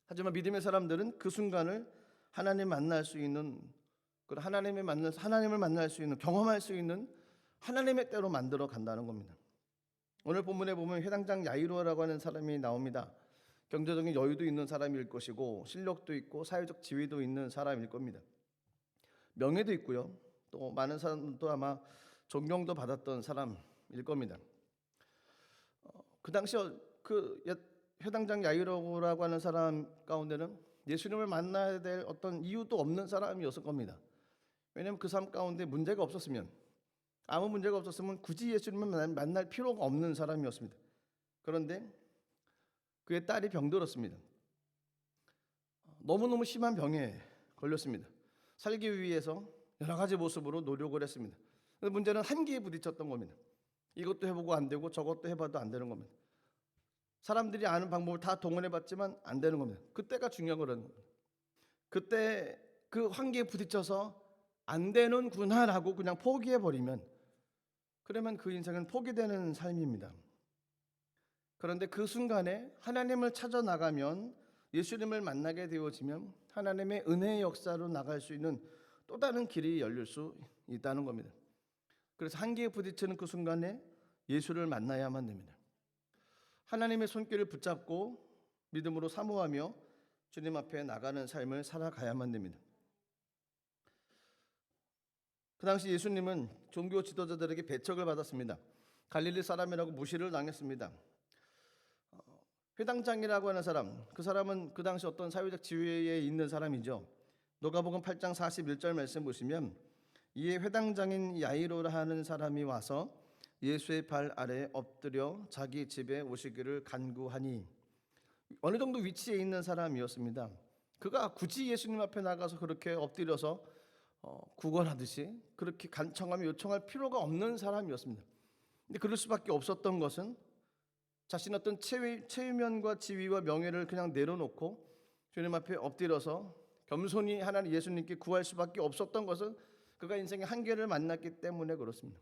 하지만 믿음의 사람들은 그 순간을 하나님 만날 수 있는 하나님을 만날 수 있는 경험할 수 있는 하나님의 때로 만들어 간다는 겁니다. 오늘 본문에 보면 회당장 야이로라고 하는 사람이 나옵니다. 경제적인 여유도 있는 사람일 것이고 실력도 있고 사회적 지위도 있는 사람일 겁니다. 명예도 있고요. 또 많은 사람도 아마 존경도 받았던 사람일 겁니다. 그 당시 그 회당장 야이로라고 하는 사람 가운데는 예수님을 만나야 될 어떤 이유도 없는 사람이었을 겁니다. 왜냐하면 그 삶 가운데 문제가 없었으면 아무 문제가 없었으면 굳이 예수님을 만날 필요가 없는 사람이었습니다. 그런데 그의 딸이 병들었습니다. 너무너무 심한 병에 걸렸습니다. 살기 위해서 여러 가지 모습으로 노력을 했습니다. 문제는 한계에 부딪혔던 겁니다. 이것도 해보고 안 되고 저것도 해봐도 안 되는 겁니다. 사람들이 아는 방법을 다 동원해봤지만 안 되는 겁니다. 그때가 중요한 거라는 겁니다. 그때 그 한계에 부딪혀서 안 되는구나라고 그냥 포기해버리면 그러면 그 인생은 포기되는 삶입니다. 그런데 그 순간에 하나님을 찾아 나가면 예수님을 만나게 되어지면 하나님의 은혜의 역사로 나갈 수 있는 또 다른 길이 열릴 수 있다는 겁니다. 그래서 한계에 부딪히는 그 순간에 예수를 만나야만 됩니다. 하나님의 손길을 붙잡고 믿음으로 사모하며 주님 앞에 나가는 삶을 살아가야만 됩니다. 그 당시 예수님은 종교 지도자들에게 배척을 받았습니다. 갈릴리 사람이라고 무시를 당했습니다. 회당장이라고 하는 사람, 그 사람은 그 당시 어떤 사회적 지위에 있는 사람이죠. 누가복음 8장 41절 말씀 보시면 이에 회당장인 야이로라 하는 사람이 와서 예수의 발 아래에 엎드려 자기 집에 오시기를 간구하니, 어느 정도 위치에 있는 사람이었습니다. 그가 굳이 예수님 앞에 나가서 그렇게 엎드려서 구걸하듯이 그렇게 간청하며 요청할 필요가 없는 사람이었습니다. 근데 그럴 수밖에 없었던 것은 자신의 어떤 체면과 지위와 명예를 그냥 내려놓고 주님 앞에 엎드려서 겸손히 하나님 예수님께 구할 수밖에 없었던 것은 그가 인생의 한계를 만났기 때문에 그렇습니다.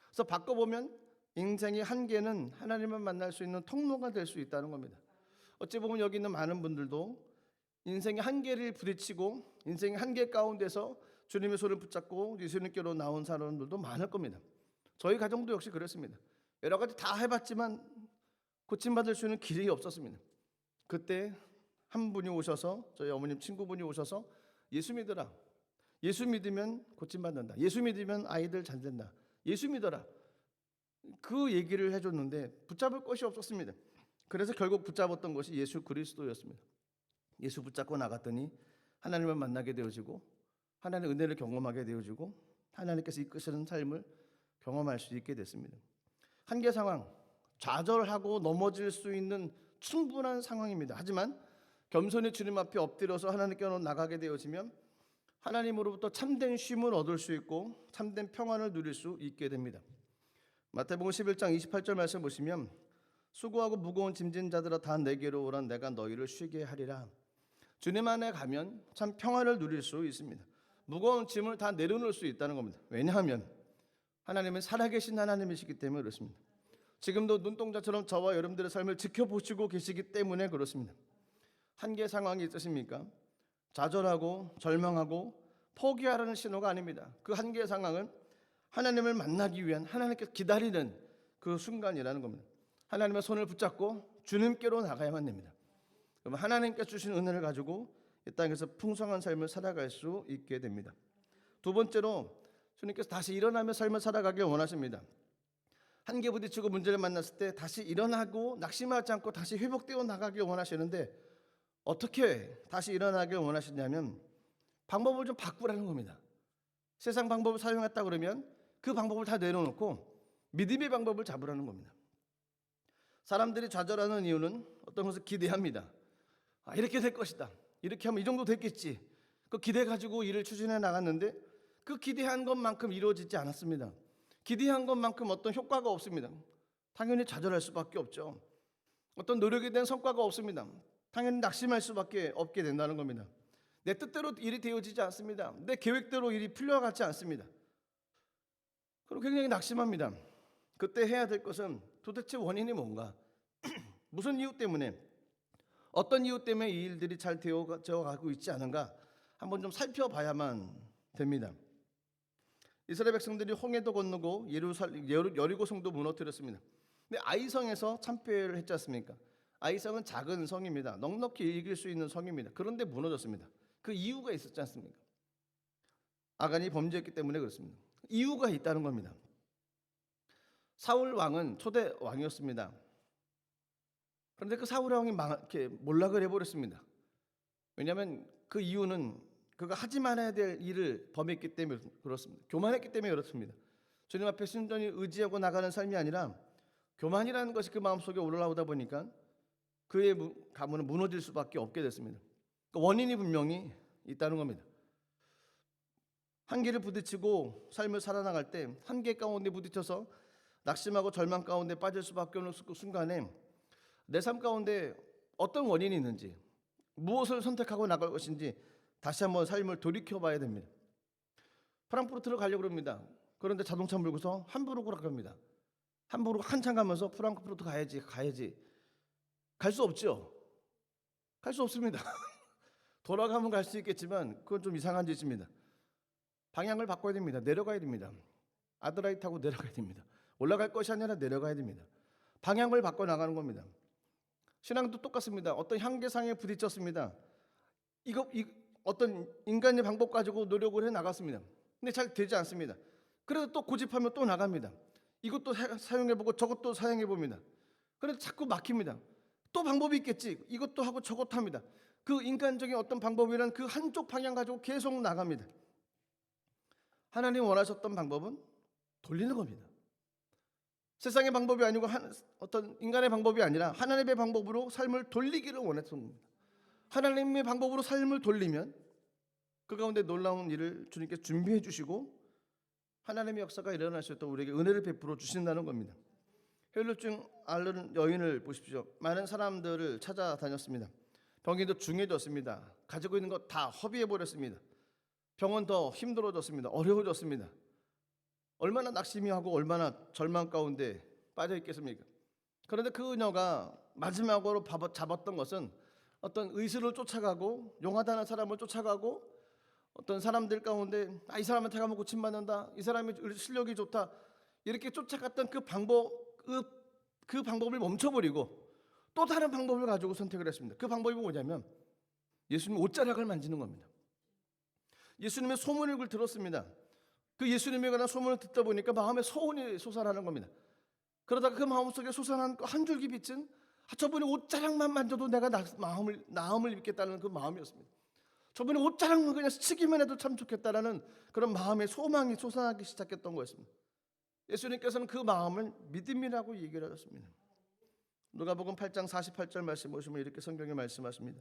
그래서 바꿔보면 인생의 한계는 하나님을 만날 수 있는 통로가 될 수 있다는 겁니다. 어찌 보면 여기 있는 많은 분들도 인생의 한계를 부딪히고 인생의 한계 가운데서 주님의 손을 붙잡고 예수님께로 나온 사람들도 많을 겁니다. 저희 가정도 역시 그랬습니다. 여러 가지 다 해봤지만 고침받을 수 있는 길이 없었습니다. 그때 한 분이 오셔서, 저희 어머님 친구분이 오셔서 예수 믿어라. 예수 믿으면 고침받는다. 예수 믿으면 아이들 잘 된다. 예수 믿어라. 그 얘기를 해줬는데 붙잡을 것이 없었습니다. 그래서 결국 붙잡았던 것이 예수 그리스도였습니다. 예수 붙잡고 나갔더니 하나님을 만나게 되어지고 하나님의 은혜를 경험하게 되어지고 하나님께서 이끄시는 삶을 경험할 수 있게 됐습니다. 한계 상황, 좌절하고 넘어질 수 있는 충분한 상황입니다. 하지만 겸손히 주님 앞에 엎드려서 하나님께로 나가게 되어지면 하나님으로부터 참된 쉼을 얻을 수 있고 참된 평안을 누릴 수 있게 됩니다. 마태복음 11장 28절 말씀 보시면 수고하고 무거운 짐진 자들아 다 내게로 오라 내가 너희를 쉬게 하리라. 주님 안에 가면 참 평안을 누릴 수 있습니다. 무거운 짐을 다 내려놓을 수 있다는 겁니다. 왜냐하면 하나님은 살아계신 하나님이시기 때문에 그렇습니다. 지금도 눈동자처럼 저와 여러분들의 삶을 지켜보시고 계시기 때문에 그렇습니다. 한계 상황이 있으십니까? 좌절하고 절망하고 포기하라는 신호가 아닙니다. 그 한계 상황은 하나님을 만나기 위한 하나님께서 기다리는 그 순간이라는 겁니다. 하나님의 손을 붙잡고 주님께로 나가야만 됩니다. 그럼 하나님께서 주신 은혜를 가지고 이 땅에서 풍성한 삶을 살아갈 수 있게 됩니다. 두 번째로 주님께서 다시 일어나며 삶을 살아가길 원하십니다. 한계 부딪히고 문제를 만났을 때 다시 일어나고 낙심하지 않고 다시 회복되어 나가길 원하시는데 어떻게 다시 일어나길 원하시냐면 방법을 좀 바꾸라는 겁니다. 세상 방법을 사용했다 그러면 그 방법을 다 내려놓고 믿음의 방법을 잡으라는 겁니다. 사람들이 좌절하는 이유는 어떤 것을 기대합니다. 이렇게 될 것이다. 이렇게 하면 이 정도 됐겠지. 그 기대 가지고 일을 추진해 나갔는데 그 기대한 것만큼 이루어지지 않았습니다. 기대한 것만큼 어떤 효과가 없습니다. 당연히 좌절할 수밖에 없죠. 어떤 노력에 대한 성과가 없습니다. 당연히 낙심할 수밖에 없게 된다는 겁니다. 내 뜻대로 일이 되어지지 않습니다. 내 계획대로 일이 풀려가지 않습니다. 그럼 굉장히 낙심합니다. 그때 해야 될 것은 도대체 원인이 뭔가? 무슨 이유 때문에? 어떤 이유 때문에 이 일들이 잘 되어가고 있지 않은가? 한번 좀 살펴봐야만 됩니다. 이스라엘 백성들이 홍해도 건너고 여리고 성도 무너뜨렸습니다. 근데 아이성에서 참패를 했지 않습니까? 아이성은 작은 성입니다. 넉넉히 이길 수 있는 성입니다. 그런데 무너졌습니다. 그 이유가 있었지 않습니까? 아간이 범죄했기 때문에 그렇습니다. 이유가 있다는 겁니다. 사울 왕은 초대 왕이었습니다. 그런데 그 사울 왕이 이렇게 몰락을 해버렸습니다. 왜냐하면 그 이유는 그가 하지 말아야 될 일을 범했기 때문에 그렇습니다. 교만했기 때문에 그렇습니다. 주님 앞에 순전히 의지하고 나가는 삶이 아니라 교만이라는 것이 그 마음속에 올라오다 보니까 그의 가문은 무너질 수밖에 없게 됐습니다. 그 원인이 분명히 있다는 겁니다. 한계를 부딪히고 삶을 살아나갈 때 한계 가운데 부딪혀서 낙심하고 절망 가운데 빠질 수밖에 없는 순간에 내 삶 가운데 어떤 원인이 있는지 무엇을 선택하고 나갈 것인지 다시 한번 삶을 돌이켜봐야 됩니다. 프랑크푸르트를 가려고 합니다. 그런데 자동차 몰고서 함부르크로 갑니다. 함부르크 한참 가면서 프랑크푸르트 가야지 갈 수 없죠. 갈 수 없습니다. 돌아가면 갈 수 있겠지만 그건 좀 이상한 짓입니다. 방향을 바꿔야 됩니다. 내려가야 됩니다. 아드라이 타고 내려가야 됩니다. 올라갈 것이 아니라 내려가야 됩니다. 방향을 바꿔 나가는 겁니다. 신앙도 똑같습니다. 어떤 한계상에 부딪혔습니다. 어떤 인간의 방법 가지고 노력을 해 나갔습니다. 근데 잘 되지 않습니다. 그래서 또 고집하면 또 나갑니다. 이것도 사용해보고 저것도 사용해봅니다. 그래서 자꾸 막힙니다. 또 방법이 있겠지. 이것도 하고 저것도 합니다. 그 인간적인 어떤 방법이란 그 한쪽 방향 가지고 계속 나갑니다. 하나님 원하셨던 방법은 돌리는 겁니다. 세상의 방법이 아니고 어떤 인간의 방법이 아니라 하나님의 방법으로 삶을 돌리기를 원했던 겁니다. 하나님의 방법으로 삶을 돌리면 그 가운데 놀라운 일을 주님께 준비해 주시고 하나님의 역사가 일어날 수 있도록 우리에게 은혜를 베풀어 주신다는 겁니다. 혈루증 앓는 여인을 보십시오. 많은 사람들을 찾아다녔습니다. 병이 더 중해졌습니다. 가지고 있는 것 다 허비해버렸습니다. 병은 더 힘들어졌습니다. 어려워졌습니다. 얼마나 낙심이 하고 얼마나 절망 가운데 빠져 있겠습니까? 그런데 그녀가 마지막으로 잡았던 것은 어떤 의술을 쫓아가고 용하다는 사람을 쫓아가고 어떤 사람들 가운데 이 사람한테 가면 고침받는다, 이 사람이 실력이 좋다, 이렇게 쫓아갔던 그 방법을 멈춰버리고 또 다른 방법을 가지고 선택을 했습니다. 그 방법이 뭐냐면 예수님 옷자락을 만지는 겁니다. 예수님의 소문을 들었습니다. 그 예수님에 관한 소문을 듣다 보니까 마음에 소원이 솟아나는 겁니다. 그러다가 그 마음속에 솟아난 한 줄기 빛은 저분이 옷자락만 만져도 내가 나음을 입겠다는 그 마음이었습니다. 저분이 옷자락만 그냥 스치기만 해도 참 좋겠다라는 그런 마음의 소망이 솟아나기 시작했던 거였습니다. 예수님께서는 그 마음을 믿음이라고 얘기를 하셨습니다. 누가복음 8장 48절 말씀 보시면 이렇게 성경에 말씀하십니다.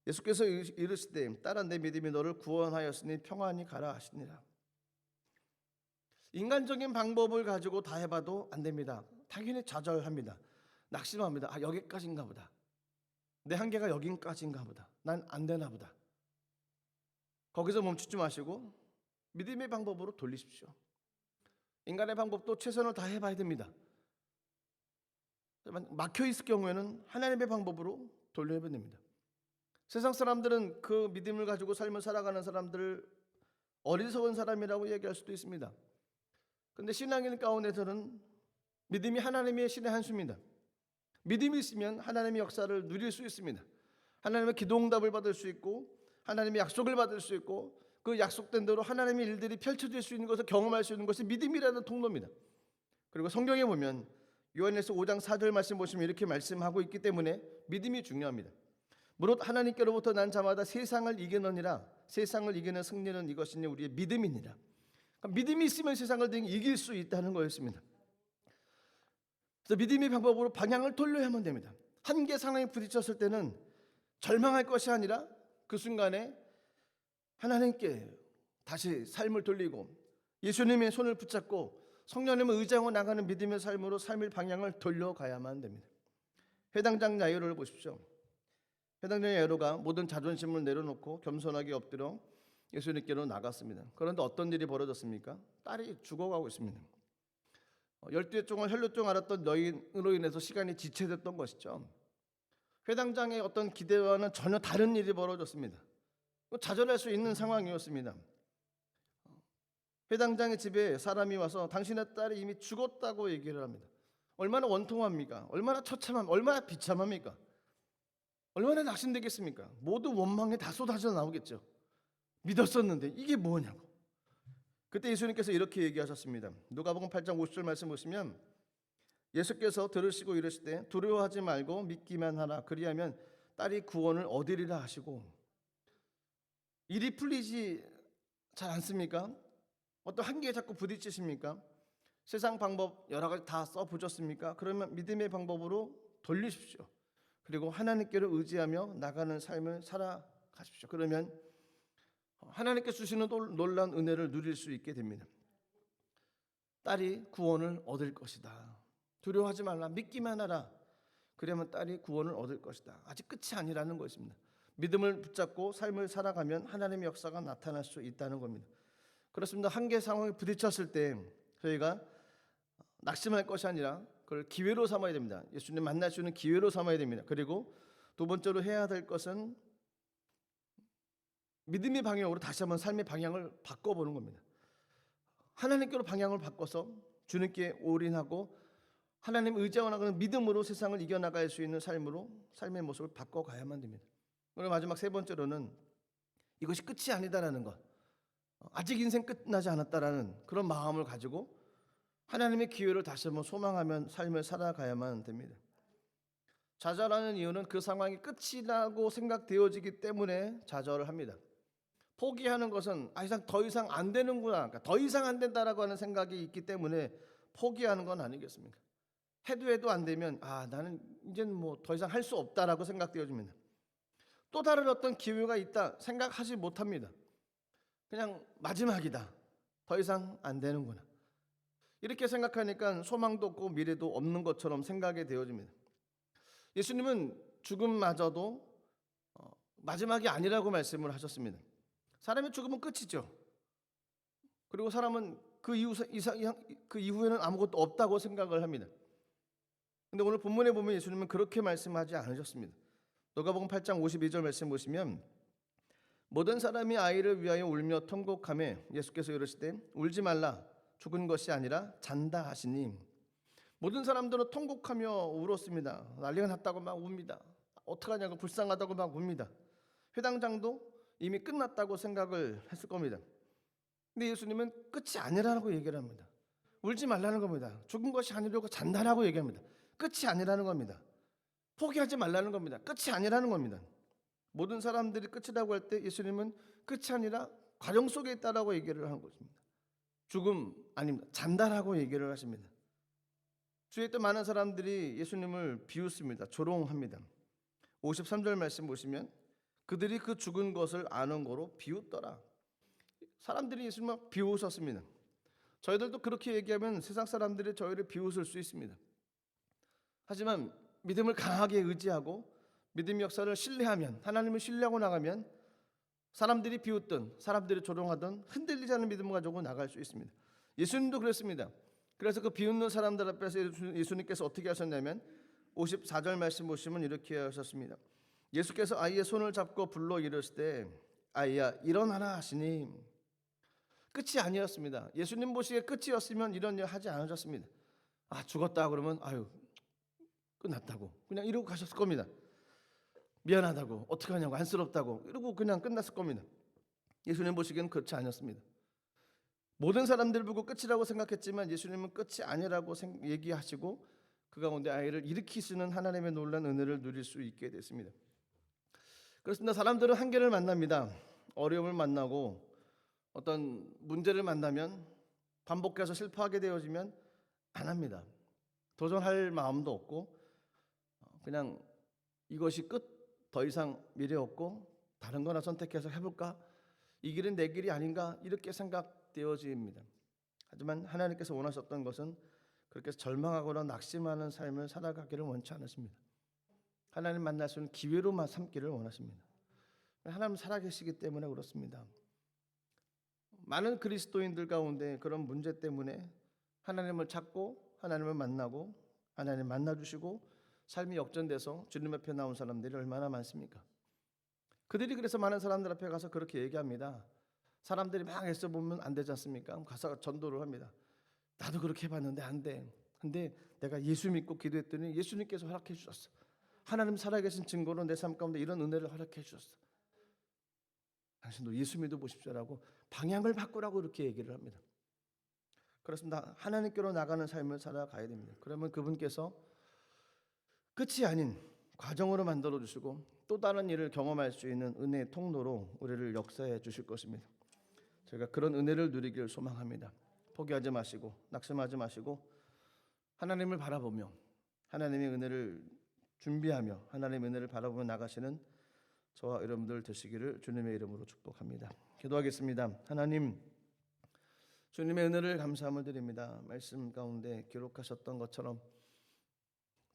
예수께서 이르시되 따라 내 믿음이 너를 구원하였으니 평안히 가라 하시니라. 인간적인 방법을 가지고 다 해봐도 안 됩니다. 당연히 좌절합니다. 낙심합니다. 여기까지인가 보다. 내 한계가 여기까지인가 보다. 난 안 되나 보다. 거기서 멈추지 마시고 믿음의 방법으로 돌리십시오. 인간의 방법도 최선을 다해봐야 됩니다. 막혀있을 경우에는 하나님의 방법으로 돌려야 됩니다. 세상 사람들은 그 믿음을 가지고 삶을 살아가는 사람들을 어리석은 사람이라고 얘기할 수도 있습니다. 그런데 신앙인 가운데서는 믿음이 하나님의 신의 한 수입니다. 믿음이 있으면 하나님의 역사를 누릴 수 있습니다. 하나님의 기도응답을 받을 수 있고 하나님의 약속을 받을 수 있고 그 약속된 대로 하나님의 일들이 펼쳐질 수 있는 것을 경험할 수 있는 것이 믿음이라는 통로입니다. 그리고 성경에 보면 요한일서 5장 4절 말씀 보시면 이렇게 말씀하고 있기 때문에 믿음이 중요합니다. 무릇 하나님께로부터 난 자마다 세상을 이기느니라. 세상을 이기는 승리는 이것이니 우리의 믿음이니라. 그러니까 믿음이 있으면 세상을 이길 수 있다는 거였습니다. 그래서 믿음의 방법으로 방향을 돌려야만 됩니다. 한계 상황에 부딪혔을 때는 절망할 것이 아니라 그 순간에 하나님께 다시 삶을 돌리고 예수님의 손을 붙잡고 성령님을 의지하고 나가는 믿음의 삶으로 삶의 방향을 돌려가야만 됩니다. 회당장 야이로를 보십시오. 회당장 야이로가 모든 자존심을 내려놓고 겸손하게 엎드려 예수님께로 나갔습니다. 그런데 어떤 일이 벌어졌습니까? 딸이 죽어가고 있습니다. 12해 동안 혈루증 앓았던 여인으로 인해서 시간이 지체됐던 것이죠. 회당장의 어떤 기대와는 전혀 다른 일이 벌어졌습니다. 좌절할 수 있는 상황이었습니다. 회당장의 집에 사람이 와서 당신의 딸이 이미 죽었다고 얘기를 합니다. 얼마나 원통합니까? 얼마나 처참합니까? 얼마나 비참합니까? 얼마나 낙심되겠습니까? 모두 원망에 다 쏟아져 나오겠죠. 믿었었는데 이게 뭐냐고. 그때 예수님께서 이렇게 얘기하셨습니다. 누가복음 8장 50절 말씀 보시면 예수께서 들으시고 이르시되 두려워하지 말고 믿기만 하라. 그리하면 딸이 구원을 얻으리라 하시고, 일이 풀리지 잘 않습니까? 어떤 한계에 자꾸 부딪히십니까? 세상 방법 여러 가지 다 써보셨습니까? 그러면 믿음의 방법으로 돌리십시오. 그리고 하나님께로 의지하며 나가는 삶을 살아가십시오. 그러면 하나님께서 주시는 놀라운 은혜를 누릴 수 있게 됩니다. 딸이 구원을 얻을 것이다. 두려워하지 말라. 믿기만 하라. 그러면 딸이 구원을 얻을 것이다. 아직 끝이 아니라는 것입니다. 믿음을 붙잡고 삶을 살아가면 하나님의 역사가 나타날 수 있다는 겁니다. 그렇습니다. 한계 상황에 부딪혔을 때 저희가 낙심할 것이 아니라 그걸 기회로 삼아야 됩니다. 예수님 만날 수 있는 기회로 삼아야 됩니다. 그리고 두 번째로 해야 될 것은 믿음의 방향으로 다시 한번 삶의 방향을 바꿔보는 겁니다. 하나님께로 방향을 바꿔서 주님께 올인하고 하나님 의지하고 나가는 믿음으로 세상을 이겨나갈 수 있는 삶으로 삶의 모습을 바꿔가야만 됩니다. 오늘 마지막 세 번째로는 이것이 끝이 아니다라는 것, 아직 인생 끝나지 않았다라는 그런 마음을 가지고 하나님의 기회를 다시 한번 소망하면 삶을 살아가야만 됩니다. 좌절하는 이유는 그 상황이 끝이라고 생각되어지기 때문에 좌절을 합니다. 포기하는 것은 더 이상 안 되는구나, 그러니까 더 이상 안 된다라고 하는 생각이 있기 때문에 포기하는 건 아니겠습니까? 해도 안 되면 나는 이제는 뭐 더 이상 할 수 없다라고 생각되어집니다. 또 다른 어떤 기회가 있다 생각하지 못합니다. 그냥 마지막이다, 더 이상 안 되는구나, 이렇게 생각하니까 소망도 없고 미래도 없는 것처럼 생각이 되어집니다. 예수님은 죽음마저도 마지막이 아니라고 말씀을 하셨습니다. 사람의 죽음은 끝이죠. 그리고 사람은 그 이후에는 아무것도 없다고 생각을 합니다. 근데 오늘 본문에 보면 예수님은 그렇게 말씀하지 않으셨습니다. 누가복음 8장 52절 말씀 보시면 모든 사람이 아이를 위하여 울며 통곡하며 예수께서 이르시되 울지 말라 죽은 것이 아니라 잔다 하시니 모든 사람들은 통곡하며 울었습니다. 난리가 났다고 막 웁니다. 어떡하냐고 불쌍하다고 막 웁니다. 회당장도 이미 끝났다고 생각을 했을 겁니다. 근데 예수님은 끝이 아니라고 얘기를 합니다. 울지 말라는 겁니다. 죽은 것이 아니라고 잔다라고 얘기합니다. 끝이 아니라는 겁니다. 포기하지 말라는 겁니다. 끝이 아니라는 겁니다. 모든 사람들이 끝이라고 할 때 예수님은 끝이 아니라 과정 속에 있다라고 얘기를 하는 것입니다. 죽음 아닙니다. 잔다라고 얘기를 하십니다. 주위에 또 많은 사람들이 예수님을 비웃습니다. 조롱합니다. 53절 말씀 보시면 그들이 그 죽은 것을 아는 거로 비웃더라. 사람들이 예수님을 비웃었습니다. 저희들도 그렇게 얘기하면 세상 사람들이 저희를 비웃을 수 있습니다. 하지만 믿음을 강하게 의지하고 믿음의 역사를 신뢰하면, 하나님을 신뢰하고 나가면 사람들이 비웃든 사람들이 조롱하든 흔들리지 않는 믿음을 가지고 나갈 수 있습니다. 예수님도 그랬습니다. 그래서 그 비웃는 사람들 앞에서 예수님께서 어떻게 하셨냐면 54절 말씀 보시면 이렇게 하셨습니다. 예수께서 아이의 손을 잡고 불러 이르시되 아이야 일어나라 하시니 끝이 아니었습니다. 예수님 보시기에 끝이었으면 이런 일 하지 않으셨습니다. 아 죽었다 그러면 아유 끝났다고 그냥 이러고 가셨을 겁니다. 미안하다고 어떡하냐고 안쓰럽다고 이러고 그냥 끝났을 겁니다. 예수님 보시기에는 그렇지 않았습니다. 모든 사람들 보고 끝이라고 생각했지만 예수님은 끝이 아니라고 얘기하시고 그 가운데 아이를 일으키시는 하나님의 놀라운 은혜를 누릴 수 있게 됐습니다. 그렇습니다. 사람들은 한계를 만납니다. 어려움을 만나고 어떤 문제를 만나면 반복해서 실패하게 되어지면 안 합니다. 도전할 마음도 없고 그냥 이것이 끝, 더 이상 미래 없고 다른 거나 선택해서 해볼까? 이 길은 내 길이 아닌가? 이렇게 생각되어집니다. 하지만 하나님께서 원하셨던 것은 그렇게 절망하거나 낙심하는 삶을 살아가기를 원치 않으십니다. 하나님 만날 수 있는 기회로만 삼기를 원하십니다. 하나님 살아계시기 때문에 그렇습니다. 많은 그리스도인들 가운데 그런 문제 때문에 하나님을 찾고 하나님을 만나고 하나님 만나주시고 삶이 역전돼서 주님 앞에 나온 사람들이 얼마나 많습니까? 그들이 그래서 많은 사람들 앞에 가서 그렇게 얘기합니다. 사람들이 막 애써 보면 안 되지 않습니까? 가서 전도를 합니다. 나도 그렇게 해봤는데 안 돼. 근데 내가 예수 믿고 기도했더니 예수님께서 허락해 주셨어. 하나님 살아계신 증거로 내 삶 가운데 이런 은혜를 허락해 주셨어. 당신도 예수 믿어 보십시오라고 방향을 바꾸라고 이렇게 얘기를 합니다. 그렇습니다. 하나님께로 나가는 삶을 살아가야 됩니다. 그러면 그분께서 끝이 아닌 과정으로 만들어 주시고 또 다른 일을 경험할 수 있는 은혜의 통로로 우리를 역사해 주실 것입니다. 제가 그런 은혜를 누리길 소망합니다. 포기하지 마시고 낙심하지 마시고 하나님을 바라보며 하나님의 은혜를 준비하며 하나님의 은혜를 바라보며 나가시는 저와 여러분들 되시기를 주님의 이름으로 축복합니다. 기도하겠습니다. 하나님, 주님의 은혜를 감사함을 드립니다. 말씀 가운데 기록하셨던 것처럼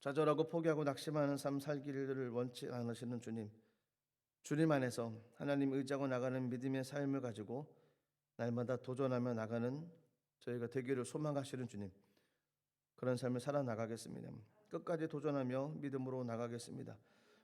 좌절하고 포기하고 낙심하는 삶 살기를 원치 않으시는 주님, 주님 안에서 하나님 의지하고 나가는 믿음의 삶을 가지고 날마다 도전하며 나가는 저희가 되기를 소망하시는 주님, 그런 삶을 살아나가겠습니다. 끝까지 도전하며 믿음으로 나가겠습니다.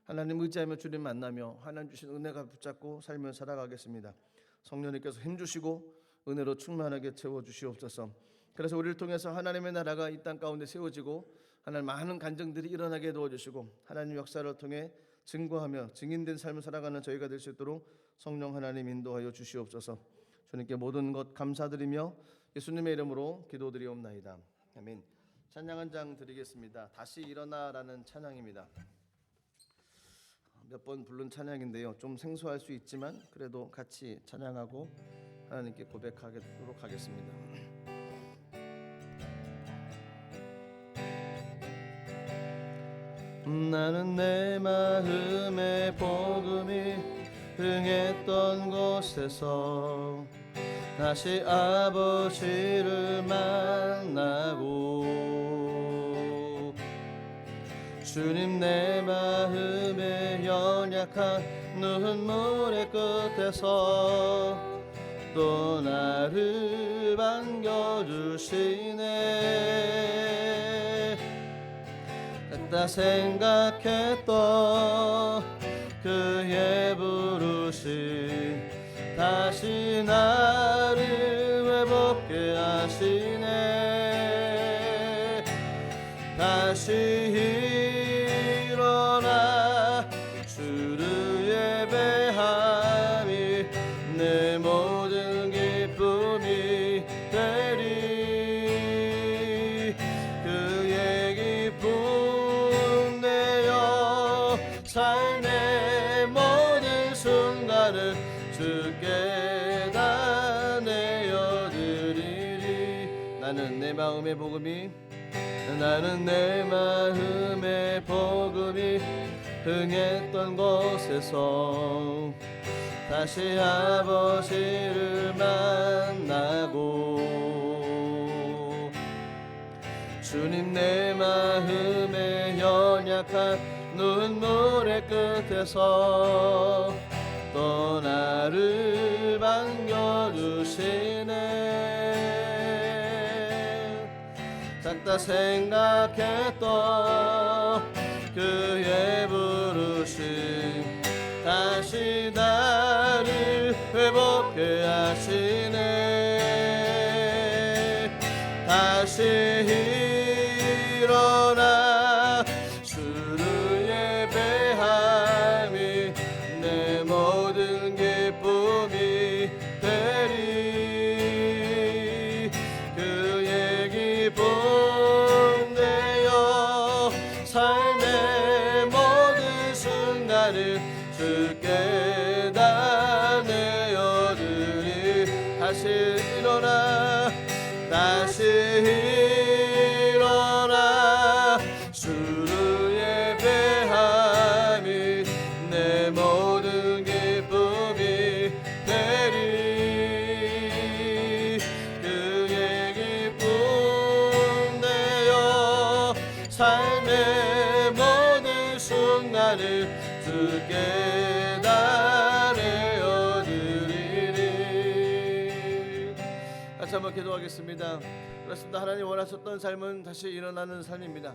하나님 의지하며 주님 만나며 하나님 주신 은혜가 붙잡고 삶을 살아가겠습니다. 성령님께서 힘주시고 은혜로 충만하게 채워주시옵소서. 그래서 우리를 통해서 하나님의 나라가 이 땅 가운데 세워지고 하나님 많은 간증들이 일어나게 도와주시고 하나님 역사를 통해 증거하며 증인된 삶을 살아가는 저희가 될 수 있도록 성령 하나님 인도하여 주시옵소서. 주님께 모든 것 감사드리며 예수님의 이름으로 기도드리옵나이다. 아멘. 찬양 한 장 드리겠습니다. 다시 일어나라는 찬양입니다. 몇 번 부른 찬양인데요. 좀 생소할 수 있지만 그래도 같이 찬양하고 하나님께 고백하도록 하겠습니다. 나는 내 마음의 복음이 흥했던 곳에서 다시 아버지를 만나고 주님 내 마음의 연약한 눈물의 끝에서 또 나를 반겨주시네. 했다 생각했던 그의 부르심 다시 나를 회복케 하시네. 다시 일어나 주를 예배함이 내 모든 기쁨이 되리. 그의 기쁨 내어 삶의 모든 순간을 주께 다 내어드리리. 나는 내 마음의 복음이 흥했던 곳에서 다시 아버지를 만나고 주님 내 마음의 연약한 눈물의 끝에서 또 나를 반겨주시네. 작다 생각했던 그의 부르심 다시 나를 회복케 하시네. 다시 일어나 주를 예배함이 내 모든 기쁨이 되리. 그의 기쁨 내어 삶의 모든 순간을 주께 다 내어드리. 다시 일어나 다시 일어나 주를 예배함이 내 모든 기쁨이 되리. 그의 기쁨 내어 삶의 모든 순간을 주께 다 내어드리리. 같이 한번 기도하겠습니다. 그렇습니다. 하나님 원하셨던 삶은 다시 일어나는 삶입니다.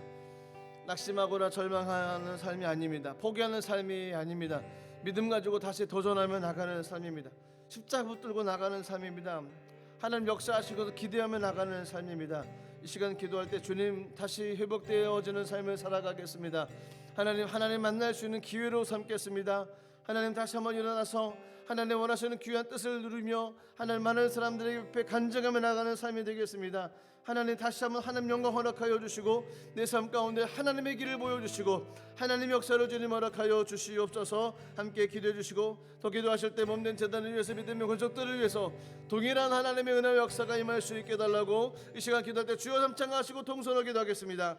낙심하거나 절망하는 삶이 아닙니다. 포기하는 삶이 아닙니다. 믿음 가지고 다시 도전하며 나가는 삶입니다. 십자가 붙들고 나가는 삶입니다. 하나님 역사하시고도 기대하며 나가는 삶입니다. 이 시간 기도할 때 주님 다시 회복되어지는 삶을 살아가겠습니다. 하나님 만날 수 있는 기회로 삼겠습니다. 하나님 다시 한번 일어나서 하나님 원하시는 귀한 뜻을 누리며 하나님 많은 사람들에게 옆에 간증하며 나가는 삶이 되겠습니다. 하나님 다시 한번 하나님 영광 허락하여 주시고 내 삶 가운데 하나님의 길을 보여주시고 하나님 역사를 주님 허락하여 주시옵소서. 함께 기도해 주시고 더 기도하실 때 몸된 재단을 위해서 믿음의 권속들을 위해서 동일한 하나님의 은혜와 역사가 임할 수 있게 달라고 이 시간 기도할 때 주여 삼창하시고 통성으로 기도하겠습니다.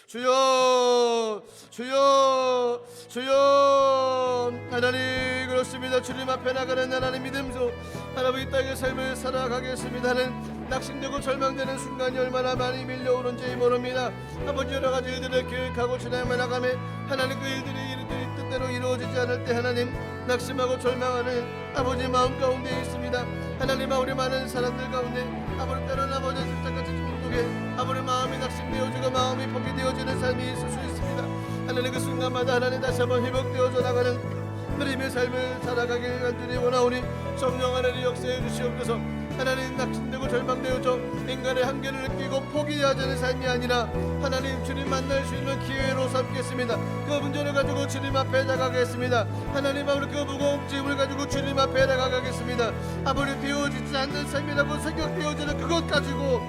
주여 주여 주여. 하나님 그렇습니다. 주님 앞에 나가는 하나님 믿음으로 하나님 이 땅의 삶을 살아가겠습니다. 하나님 낙심되고 절망되는 순간이 얼마나 많이 밀려오는지 모릅니다. 아버지 여러 가지 일들을 계획하고 지나며 나가며 하나님 그 일들이 뜻대로 이루어지지 않을 때 하나님 낙심하고 절망하는 아버지 마음 가운데 있습니다. 하나님 우리 많은 사람들 가운데 아버지 때로는 아버지 십자가같이 중독에 아버지 마음이 낙심되어지고 마음이 포기되어지는 삶이 있을 수 있습니다. 하나님 그 순간마다 하나님 다시 한번 회복되어져 나가는 하나님의 삶을 살아가길 간절히 원하오니 성령 하나님 역사해 주시옵소서. 하나님 낙심되고 절망되어져 인간의 한계를 느끼고 포기하자는 삶이 아니라 하나님 주님 만날 수 있는 기회로 삼겠습니다. 그 문제를 가지고 주님 앞에 나가겠습니다. 하나님 아버지 그 무거운 짐을 가지고 주님 앞에 나가겠습니다. 아버지 되어지지 않는 삶이라고 생각되어지는 그것 가지고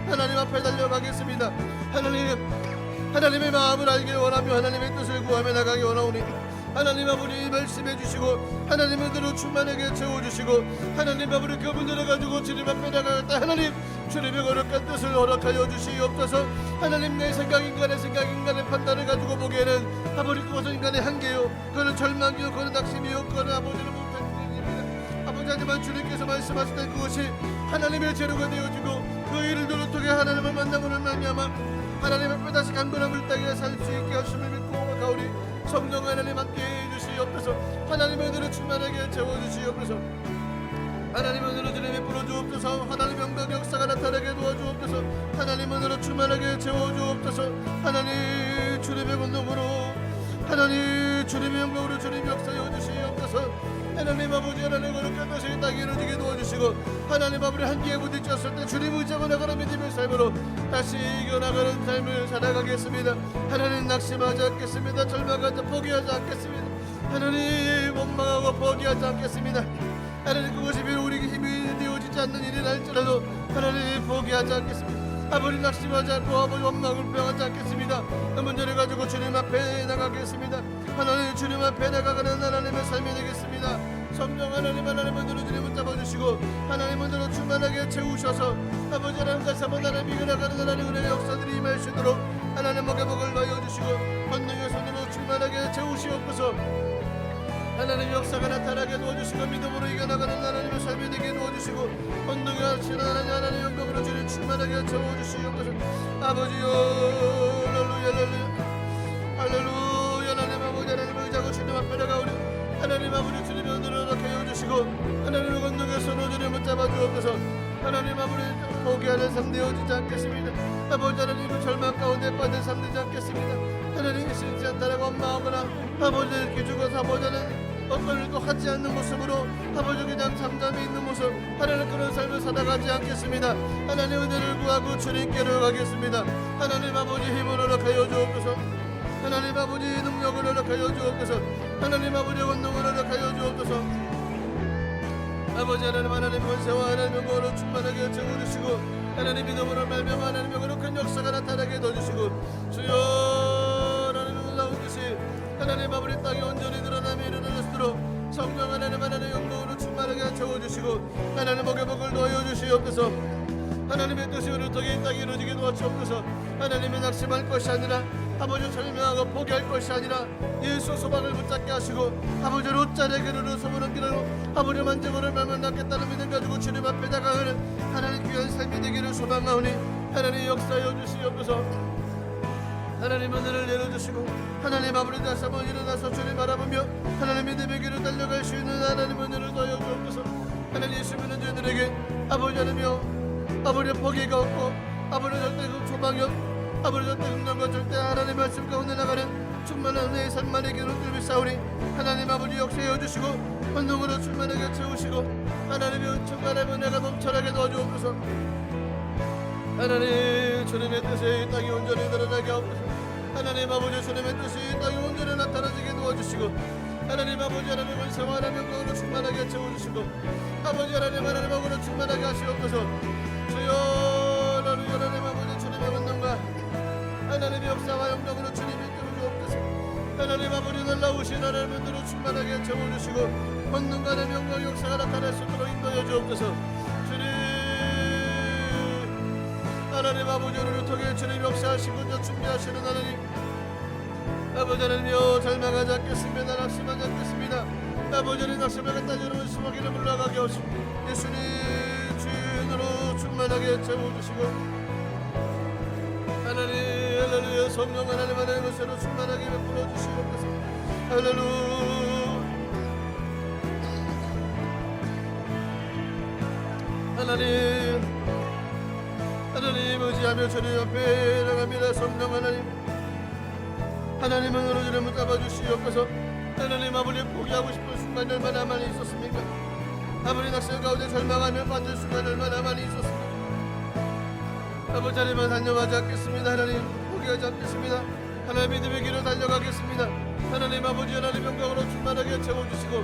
하나님 앞에 달려가겠습니다. 하나님의 마음을 알길 원하며 하나님의 뜻을 구하며 나가기 원하오니 하나님 아버지 말씀해 주시고 하나님의 대로 충만하게 채워주시고 하나님 아버지 그 문제를 가지고 주님 앞에 나갈 때 하나님 주님의 거룩한 뜻을 허락하여 주시옵소서. 하나님 내 생각 인간의 판단을 가지고 보기에는 아버지 그것은 인간의 한계요 그거는 절망이요 그거는 낙심이요 그거는 아버지는 못하는 일입니다. 아버지 하지만 주님께서 말씀하실 때 그것이 하나님의 재료가 되어지고 그 일을 통해 하나님을 만남으로 말미암아 하나님 앞에 다시 강건한 물땅에 살 수 있게 하심을 믿고 가오리. 성령 하나님 함께 해주시옵소서. 하나님의 은혜로 충만하게 채워주시옵소서. 하나님의 은혜로 주님의 풀어주옵소서. 하나님의 영광 역사가 나타나게 도와주옵소서. 하나님의 은혜로 충만하게 채워주옵소서. 하나님 주님의 권능으로 하나님 주님의 영광으로 주님 역사여 주시옵소서. 하나님 아버지 하나님 거룩한 것이 이 땅에 이루어지게 도와주시고 하나님 아버지 한계에 부딪혔을 때 주님 의지하고 나가는 믿음의 삶으로 다시 이겨나가는 삶을 살아가겠습니다. 하나님 낙심하지 않겠습니다. 절망하지 포기하지 않겠습니다. 하나님 원망하고 포기하지 않겠습니다. 하나님 그것이 비록 우리에게 힘이 되어지지 않는 일이 할지라도 하나님 포기하지 않겠습니다. 아버지 낙심하지 않고 아버지 원망을 표하지 않겠습니다. 문제를 가지고 주님 앞에 나가겠습니다. 하나님 주님 앞에 나가가는 하나님의 삶이 되겠습니다. 성령 하나님 하나님은 주님을 잡아주시고 하나님은 충만하게 채우셔서 아버지 하나님 다시 한번 하나님 이겨나가는 하나님 은혜의 역사들이 임할 수 있도록 하나님 목에 복을 넣어주시고 권능의 손으로 충만하게 채우시옵소서. 하나님 역사가 나타나게 도와주시고 믿음으로 이겨나가는 하나님의 삶이 되게 도와주시고 권능이 하시는 하나님 영광으로 주님 충만하게 채워주시옵소서. 아버지요 할렐루야 할렐루야 할렐루야. 하나님 아버지 하나님 의지하고 주님 앞에 나가오니 하나님 아버지 주님의 은혜를 이렇게 해주시고 하나님의 권능의 손으로 주님을 잡아주옵소서. 하나님 아버지 포기하는 삶 되어지지 않겠습니다. 아버지 하나님은 절망 가운데 빠진 삶 되지 않겠습니다. 하나님이 싫지 않다라고 원망하거나 아버지를 기죽어서 아버지 하나님 어떤 일도 하지 않는 모습으로 아버지 그냥 잠잠히 있는 모습 하나님 그런 삶을 살아가지 않겠습니다. 하나님 은혜를 구하고 주님께로 가겠습니다. 하나님 아버지 힘을 허락하여 주옵소서. 하나님 아버지 능력을 허락하여 주옵소서. 하나님 아버지 권능을 허락하여 주옵소서. 아버지 하나님 하나님 권세와 하나님 영광으로 충만하게 채워주시고 하나님 믿음으로 말미암아 하나님 영광으로 큰 역사가 나타나게 도와주시고 주여 하나님 놀라운 것이 하나님 아버지 땅에 온전히 드러남이 일어날 수 있도록 성령 하나님 하나님 영광으로 충만하게 채워주시고 하나님 목에 복을 놓여 주시옵소서. 하나님의 뜻이 우리 통해 이 땅에 이루어지게 도와주옵소서. 하나님의 낙심할 것이 아니라 아버지 설명하고 포기할 것이 아니라 예수 소망을 붙잡게 하시고 아버지 롯자의 길으로 소문한 길으로 아버지 만족을 말만 낳겠다는 믿음 가지고 주님 앞에 다가가는 하나님 귀한 삶이 되기를 소망하오니 하나님 역사여 주시옵소서. 하나님 은혜를 내려주시고 하나님 아버지 다시 한번 일어나서 주님 바라보며 하나님 믿음의 길을 달려갈 수 있는 하나님 은혜를 더하여 주옵소서. 하나님 예수 믿는 저희들에게 아버지 하나며 아버지 포기가 없고 아버지 절대 소망이 없고 아버지 절대 긍정과 절대 하나님 말씀 가운데 나가는 충만한 은혜의 삶만의 길을 뚫을 싸우니 하나님 아버지 역사여 주시고 권능으로 충만하게 채우시고 하나님의 은총과 은혜가 넘쳐나게 도와주옵소서. 하나님 주님의 뜻이 이 땅에 온전히 드러나게 하옵소서. 하나님 아버지 주님의 뜻이 이 땅에 온전히 나타나게 도와주시고 하나님 아버지 하나님 은혜와 하나님 영광으로 충만하게 채워주시고 아버지 하나님 하나님 영광으로 충만하게 하시옵소서. 주여 하나님 아버지 주님의 권능과 하나님의 역사와 영광으로 주님이 이끌어주옵소서. 하나님 아버지 놀라우신 하나님의 은혜로 충만하게 채워주시고 권능과 하나님 영광 역사가 나타날 수 있도록 인도해 주옵소서. 주님 하나님 아버지 우리를 통해 주님 역사하시고 준비하시는 하나님 아버지 하나님이여 절망하지 않겠습니다. 낙심하지 않겠습니다. 아버지 하나님 낙심하겠다 여러분 수박이를 물러가게 하시고 예수님 주인으로 충만하게 채워주시고 하나님 할렐루야 성령 하나님 하나님의 새로 충만하게 베풀어 주시옵소서. 할렐루야 하나님 의지하며 주님 앞에 나갑니다. 성령 하나님은 은혜를 잡아주시옵소서. 하나님 아버지 포기하고 싶은 순간이 얼마나 많이 있었습니까? 아버지 낙심 가운데 절망하며 빠질 순간이 얼마나 많이 있었습니까? 아버지 하나님만 달려가지 않겠습니다. 하나님 포기하지 않겠습니다. 하나님 믿음의 길을 달려가겠습니다. 하나님 아버지 하나님 영광으로 충만하게 채워주시고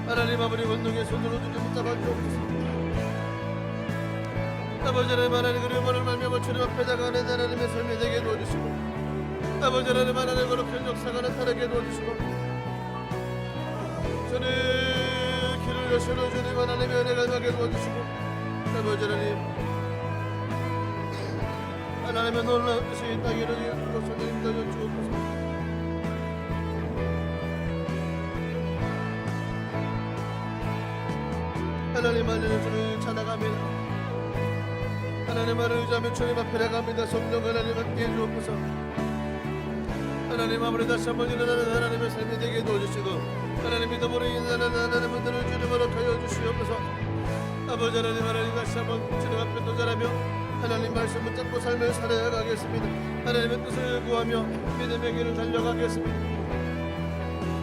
하나님 아버지 권능의 손으로 주님 잡아주옵소서. 아버지 하나님 그리고 오늘 말미암아 주님 앞에 나가는 하나님의 삶이 되게 도와주시고 아버지 하나님 하나님 거룩한 역사가 나타나게 도와주시고 주님 길을 여시러 주님 하나님의 은혜가 나게 도와주시고 아버지 하나님의 놀라운 뜻이 이 땅에 이루어지는 것을 인도해 주옵소서. 하나님 하나님 주님 찾아갑니다. 하나님 의지하며 주님 앞에 나갑니다. 성령 하나님 함께 해주옵소서. 하나님 아버지 다시 한번 일어나는 하나님의 삶이 되게 도와주시고 하나님 믿음으로 인하는 하나님의 은혜를 주님 허락하여 주시옵소서. 아버지 하나님 다시 한번 주님 앞에 도전하며 하나님 말씀 붙잡고 삶을 살아가겠습니다. 하나님의 뜻을 구하며 믿음의 길을 달려가겠습니다.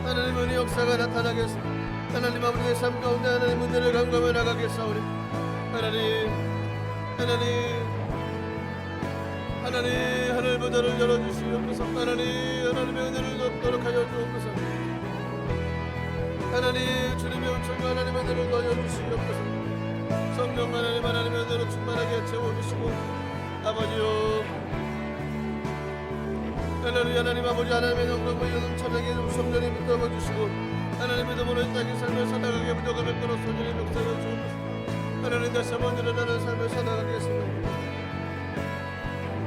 하나님 은혜 역사가 나타나겠습니다. 하나님 아버지의 삶 가운데 하나님 은혜를 감감해 나가겠사오니 하나님 하늘 보좌를 열어주시옵소서. 하나님의 은혜를 얻도록 하여 주옵소서. 하나님 주님의 은총과 하나님의 은혜를 넣어주시옵소서. 성령 하나님의 은혜로 충만하게 채워주시고 아버지요 하나님 아버지 하나님의 영광과 넘쳐나게 성령이 붙어주시고 하나님의 도문을 땅의 삶을 살아가게 무조건 베풀어 소중히 역사를 주옵소서. 하나님 다시 한번 일어나는 삶을 살아가겠습니다.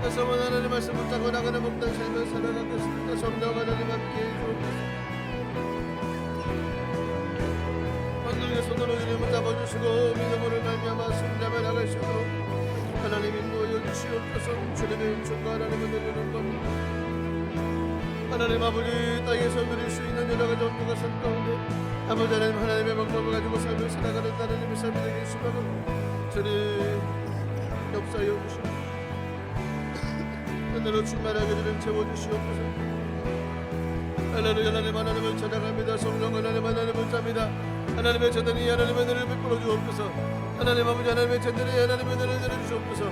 다시 한번 하나님 말씀 붙잡고 나가는 복된 삶을 살아가겠습니다. 성령 하나님 함께해 주옵소서. 하늘의 손으로 이름을 잡아주시고 믿음으로 말미암아 승리하며 나갈 수 있도록 하나님 인도하여 주시옵소서. 주님의 은총과 하나님의 은혜를 겁니다. 하나님 아버지 땅에서 누릴 수 있는 여러 가지 온도가 삶 가운데 아버지 하나님의 방법을 가지고 삶을 살아가는 하나님의 삶이 되길 소망하고 주님 역사하여 주시고 하늘로 충만하게 주님 채워주시옵소서. 하나님을 찾아갑니다. 성령 하나님을 찾습니다. 하나님의 제단이 하나님의 은혜를 베풀어 주옵소서. 하나님 아버지 하나님의 제단이 하나님의 은혜를 내려주시옵소서.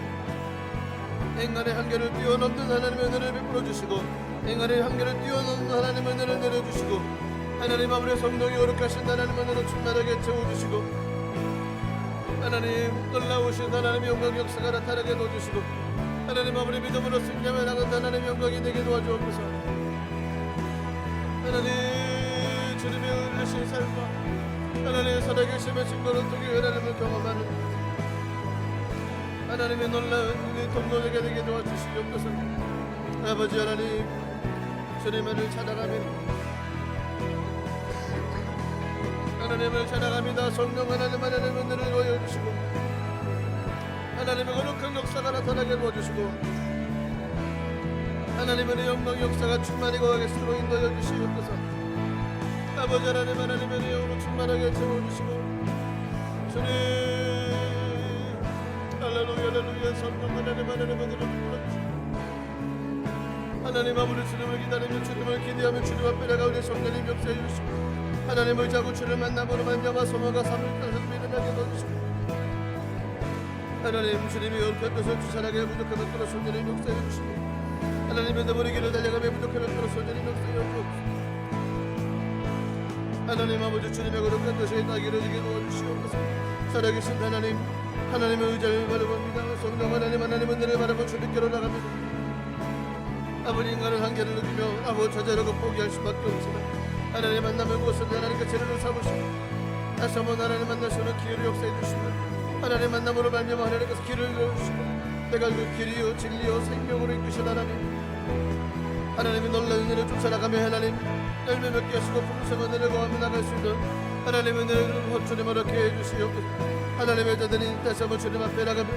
인간의 한계를 뛰어넘는 하나님의 은혜를 베풀어 주시고 인간의 한계를 뛰어넘는 하나님의 은혜를 내려주시고 하나님 아버지 성령이 거룩하신 하나님의 은혜로 충만하게 채워주시고 하나님 놀라우신 하나님의 영광 역사가 나타나게 도와주시고 하나님 아버지 믿음으로 승리하며 나간 하나님의 영광이 되게 도와주옵소서. 하나님 주님의 은혜신 삶과 하나님의 살아계심의 증거를 통해 하나님을 경험하는 하나님의 놀라운 우리 동료에게 되게 도와주시옵소서. 아버지 하나님 주님을 찾아가며 하나님을 찾아갑니다. 성령 하나님의 은혜를 보여주시고 하나님의 거룩한 역사가 나타나게 도와주시고 하나님의 영광 역사가 충만히 거하겠으로 인도하여 주시옵소서. 아버지 하나님의 영으로 충만하게 채워주시고 주님 할렐루야 성령 하나님의 은혜를 불러주시고 하나님 아버지 주님을 기다리며 주님을 기대하며 주님 앞에 나가오니 성령님 역사해 주시고 하나님을 자고 주를 만남으로 말미암아 소망과 삶을 땅에서 믿음하게 넣어주시고 하나님 주님이 어렵게 뜻을 주산하게 부족하면 끌어 성령님 역사해 주시고 하나님의 너머리 길을 달려가며 부족하면 끌어 성령님 역사해 주옵소서. 하나님 아버지 주님의 거룩한 뜻이 다 이루어지게 도와주시옵소서. 살아계신 하나님의 의자를 바라봅니다. 성령 하나님의 은혜를 바라보 주님께로 나갑니다. 아버지 인간은 한계를 느끼며 아버지 저자라고 포기할 수밖에 없지만 하나님 만남의 곳을 하나님께 재료를 삼으시고 다시 한번 하나님 만나시는 기회를 역사해 주시고 하나님 만남으로 말미암아 하나님께서 길을 열어주시고 내가 그 길이요 진리요 생명으로 이끄신 하나님의 놀라운 은혜를 쫓아나가며 하나님 열매 맺게 하시고 풍성한 은혜를 거하며 나갈 수 있는 하나님의 은혜를 주님 허락해 해주시옵소서. 하나님의 자들이 다시 한번 주님 앞에 나가며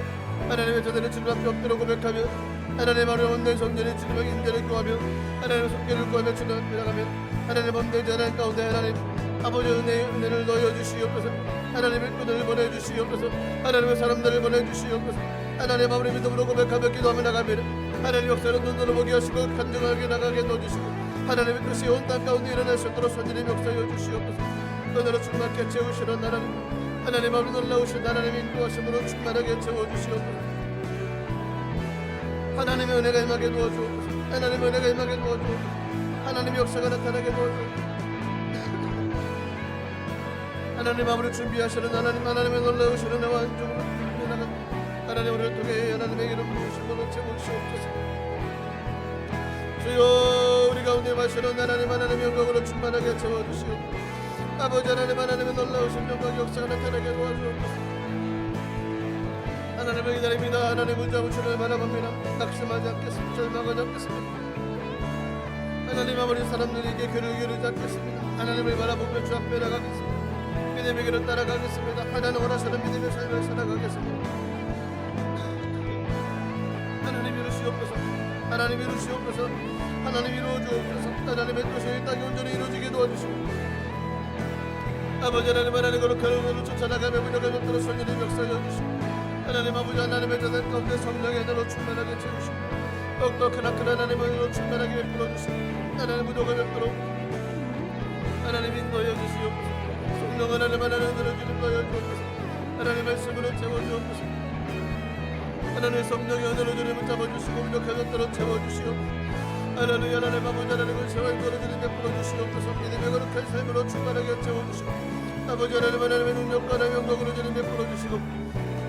하나님의 자들이 주님 앞에 엎드려 고백하며 하나님 어려운 성전이 주님의 인대를 구하며 하나님의 손길을 구하며 주님 앞에 나가며 하나님 없는 자들 가운데 하나님 아버지 은혜를 넣어주시옵소서. 하나님의 꾼을 보내주시옵소서. 하나님의 사람들을 보내주시옵소서. 하나님 아버지 믿음으로 고백하며 기도하며 나가며 하나님 역사를 눈으로 보게 하시고 간증하게 나가게 넣어주시고 하나님의 뜻이 온 땅 가운데 일어날 수 있도록 선진의 역사여 주시옵소서. 은혜로 충만하게 채우시는 하나님 아버지 놀라우신 하나님의 인도하심으로 충만하게 채워주시옵소서. 하나님의 은혜가 임하게 도와주옵소서. 하나님의 은혜가 임하게 도와주옵소서. 하나님의 역사가 나타나게 도와주옵소서. 하나님 아버지 준비하시는 하나님의 놀라우신 은혜와 안중으로 나간 하나님 우리를 통해 하나님의 이름 부르심으로 채우시옵소서. 주여 우리 가운데 마시는 하나님의 영광으로 충만하게 채워주시옵소서. 아버지 하나님의 놀라우신 영광 역사가 나타나게 도와주옵소서. 하나님을 기다립니다. 하나님을 잡으시는 바라봅니다. 낙심하지 않겠습니다. 절망하지 않겠습니다. 하나님 아버지 사람들에게 귀를 기울이지 않겠습니다. 하나님을 바라보며 주 앞에 나가겠습니다. 믿음의 길을 따라가겠습니다. 하나님 원하시는 믿음의 삶을 살아가겠습니다. 하나님 이루시옵소서. 하나님 이루시옵소서. 하나님 이루어주옵소서. 하나님의 뜻이 땅에 온전히 이루어지게 도와주시옵소서. 아버지 하나님 거룩한 은혜로 쫓아나가며 무력을 받들어 성령의 역사를 주시고 하나님 아버지 하나님의 자들 가운데 성령의 말씀으로 충만하게 채우시고 더욱더 크나큰 하나님으로 충만하게 베풀어 주시고 하나님 무도가 베풀어 하나님 인도하여 주시옵소서. 성령 하나님을 주님과 여주옵소서. 하나님 말씀으로 채워주옵소서. 하나님 성령의 은혜로 주님을 잡아주시고 부족하였도록 채워주시옵소서. 하나님 아버지 하나님을 세월도로 주님 베풀어 주시옵소서. 믿음의 거룩한 삶으로 충만하게 채워주시고 아버지 하나님의 능력과 영광으로 주님 베풀어 주시고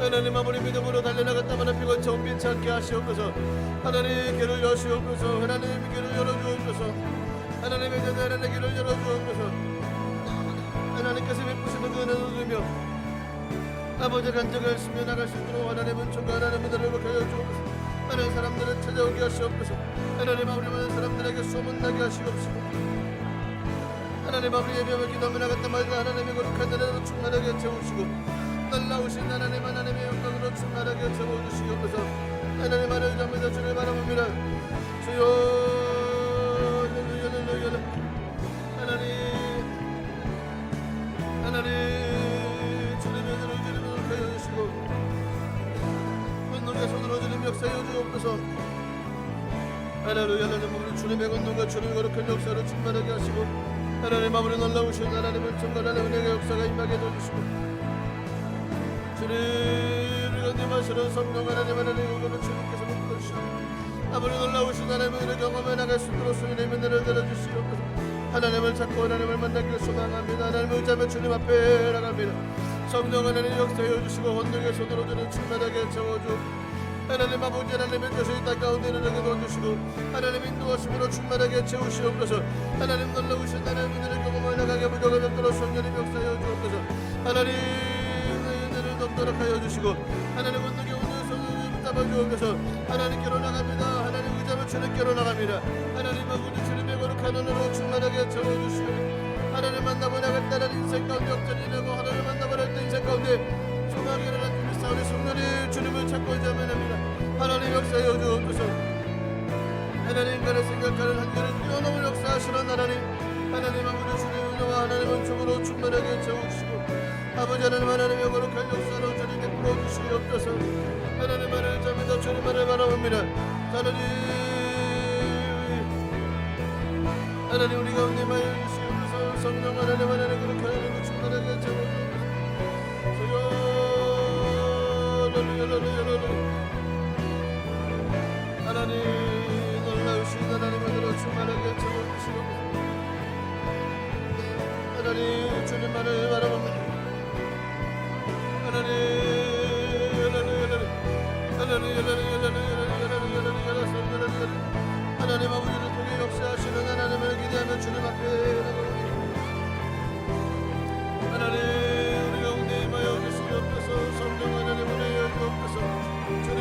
하나님 아무리 믿음으로 달려나갔다만 앞이 정빈치 않게 하시옵소서. 하나님 길을 여시옵소서. 하나님 길을 열어주옵소서. 하나님의 하나님의 길을 열어주옵소서. 하나님께서 베푸시는 그 은혜를 누리며 아버지 간증을 쓰며 나갈 수 있도록 하나님은 총과 하나님의 은혜를 복하여 주옵소서. 하나님 사람들을 찾아오게 하시옵소서. 하나님 아버지 많은 사람들에게 소문나게 하시옵소서. 하나님 아버지 예배하며 기도하며 나갔다 말자 하나님의 거룩한 은혜로 충만하게 채우시고 놀라우신 하나님의 영광으로 충만하게 채워주시옵소서. 하나님 하늘 잡니다 주를 바라봅니다. 주여 하나님 주님의 은혜로 주님을 하여 주시고 권능의 손으로 주님 역사하여 주옵소서. 할렐루야. 하나님 아버지 주님의 권능과 주님의 거룩한 역사로 충만하게 하시고 하나님 아버지 놀라우신 하나님을 정갈하는 은혜의 역사가 임하게 해주시고 주님을 건nem하시는 성령 하나님의 영광을 주님께서 베풀어 주시고 아버지 놀라우신 하나님의 은혜 경험해 나갈 수 있도록 주님의 은혜를 내려주시옵소서. 하나님을 찾고 하나님을 만나기를 소망합니다. 하나님을 의지하며 주님 앞에 나갑니다. 성령 하나님 역사해 주시고 권능의 손으로 주님 충만하게 채워주 하나님 아버지 하나님의 뜻이 땅 가운데 이르게 도와주시고 하나님 인도하심으로 충만하게 채우시옵소서. 하나님 놀라우신 하나님의 은혜를 경험해 나가게 부족을 베풀어 성령님 역사해 주옵소서. 하나님 은혜를 넘도록 하여 주시고 하나님 권능의 손으로 잡아주옵소서. 하나님께로 나갑니다. 하나님 의지하며 주님께로 나갑니다. 하나님 아버지 주님의 거룩한 은혜로 충만하게 채워주시고 하나님 만나고 나갔다는 인생 가운데 역전이 되고 하나님 만나고 나갈 때 인생 가운데 소망이 일어난 우리 성령이 주님을 찾고 자면합니다. 하나님 역사여 주옵소서. 하나님 인간의 생각하는 한계를 뛰어넘을 역사하시는 하나님 아버지 주님의 은혜와 하나님의 은총으로 충만하게 채우시고 아버지 하나님의 거룩한 역사로 주님 베풀어 주시옵소서. 하나님 잡니다 주님만을 바라봅니다. 하나님 우리 가운데 마여 주시옵소서. 성령 하나님 거룩한 은혜로 충만하게 채워주옵소서. 하나님 놀라우신 하나님의 은혜로 충만하게 채워주시옵소서. 하나님 주님만을 바라봅니다. 하나님 아버지를 통해 역사하시는 하나님을 기대하며 주님 앞에 나갑니다. 하나님 우리 가운데 임하여 주시옵소서. 성령 하나님을 하여 주옵소서. 주님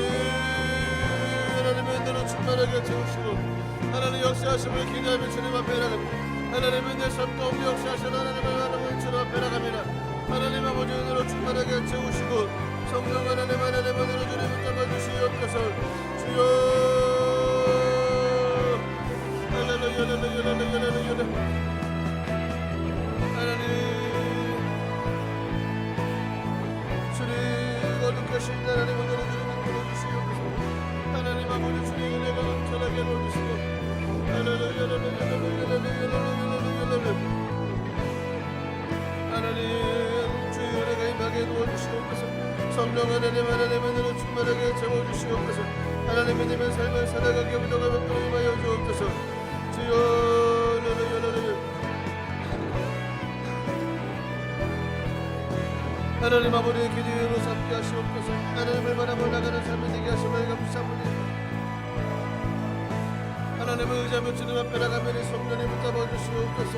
하나님의 은혜로 충만하게 채우시고 하나님 역사하심을 기대하며 주님 앞에 나갑니다. 하나님의 내 삶 가운데 역사하시는 하나님을 주님 앞에 나갑니다. 하나님 아버지 은혜로 충만하게 채우시고 성령 하나님의 은혜로 주님을 잡아주시옵소서. 주여 하나님 주님 거룩하신 하나님 은혜로 주님을 불러주시옵소서. 하나님 아버지 주님 은혜가 넘쳐나게 보여주시고 하나님 주의 은혜가 임하게 도와주시옵소서. 성령 하나님의 은혜로 충만하게 채워주시옵소서. 하나님 믿음의 삶을 살아가게 부족을 베풀어 임하여 주옵소서. 주여 하나님 아버지의 기도로 삼게 하시옵소서. 하나님을 바라보 나가는 삶이 되게 하심을 감사합니다. 하나님을 의지하며 주님 앞에 나가면 성령님을 잡아주시옵소서.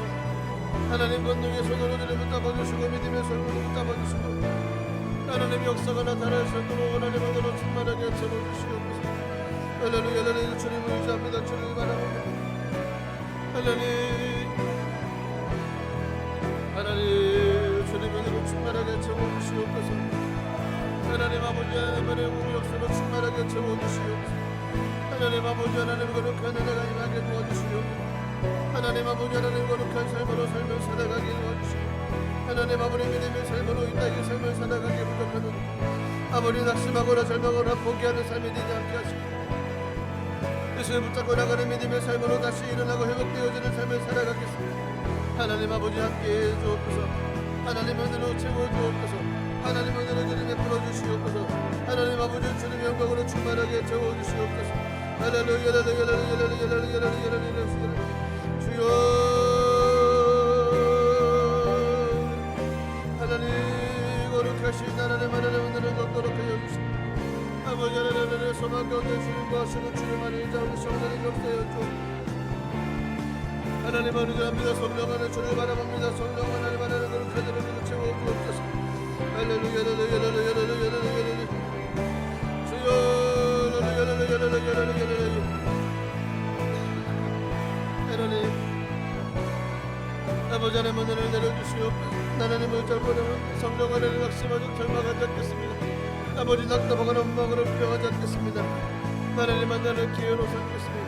하나님 권능의 손으로 주님을 잡아주시고 믿음의 손으로 잡아주시고 하나님 역사가 나타날 수 있도록 하나님의 은혜로 충만하게 채워주시옵소서. 하나님 주님을 의지합니다. 주님을 바라봅니다. 하나님 주님의 은혜로 충만하게 채워주시옵소서. 하나님 아버지 하나님의 역사로 충만하게 채워주시옵소서. 하나님 아버지 하나님 거룩한 은혜가 임하게 도와주시옵소서. 하나님 아버지 하나님 거룩한 삶으로 삶을 살아가게 도와주시고 하나님 아버지 믿음의 삶으로 이 땅의 삶을 살아가게 부족하는 아무리 낙심하거나 절망하거나 포기하는 삶이 되지 않게 하시고 예수를 붙잡고 나가는 믿음의 삶으로 다시 일어나고 회복되어지는 삶을 살아가겠습니다. 하나님 아버지 함께해 주옵소서. 하나님 은혜로 채워주옵소서. 하나님 은혜로 주님 베풀어 주시옵소서. 하나님 아버지 주님의 영광으로 충만하게 채워주시옵소서. 할렐루야 할렐루야 할렐루야 할렐루야 할렐루야 주여 하나님 거룩하신 하나님 은혜를 거룩하게 여주시고 아버지 하나님의 소망 가운데 주님과 하시는 주님 안에 자우리시 하나님 역사여 주옵소서. 하나님 은혜합니다. 성령 안에 주를 바라봅니다. 성령 하나님 안에 거룩한 이름으로 채워주옵소서. 할렐루야 할렐루야 할렐루야 할렐루야 주여 할렐루야 할렐루야 할렐루야 하나님 아버지 하나님 은혜를 내려주시옵소서. 하나님을 잘 보내면 성령 하나님 낙심하지 절망하지 않겠습니다. 아버지 낙담하거나 원망하거나 불평하지 않겠습니다. 하나님 만나는 기회로 삼겠습니다.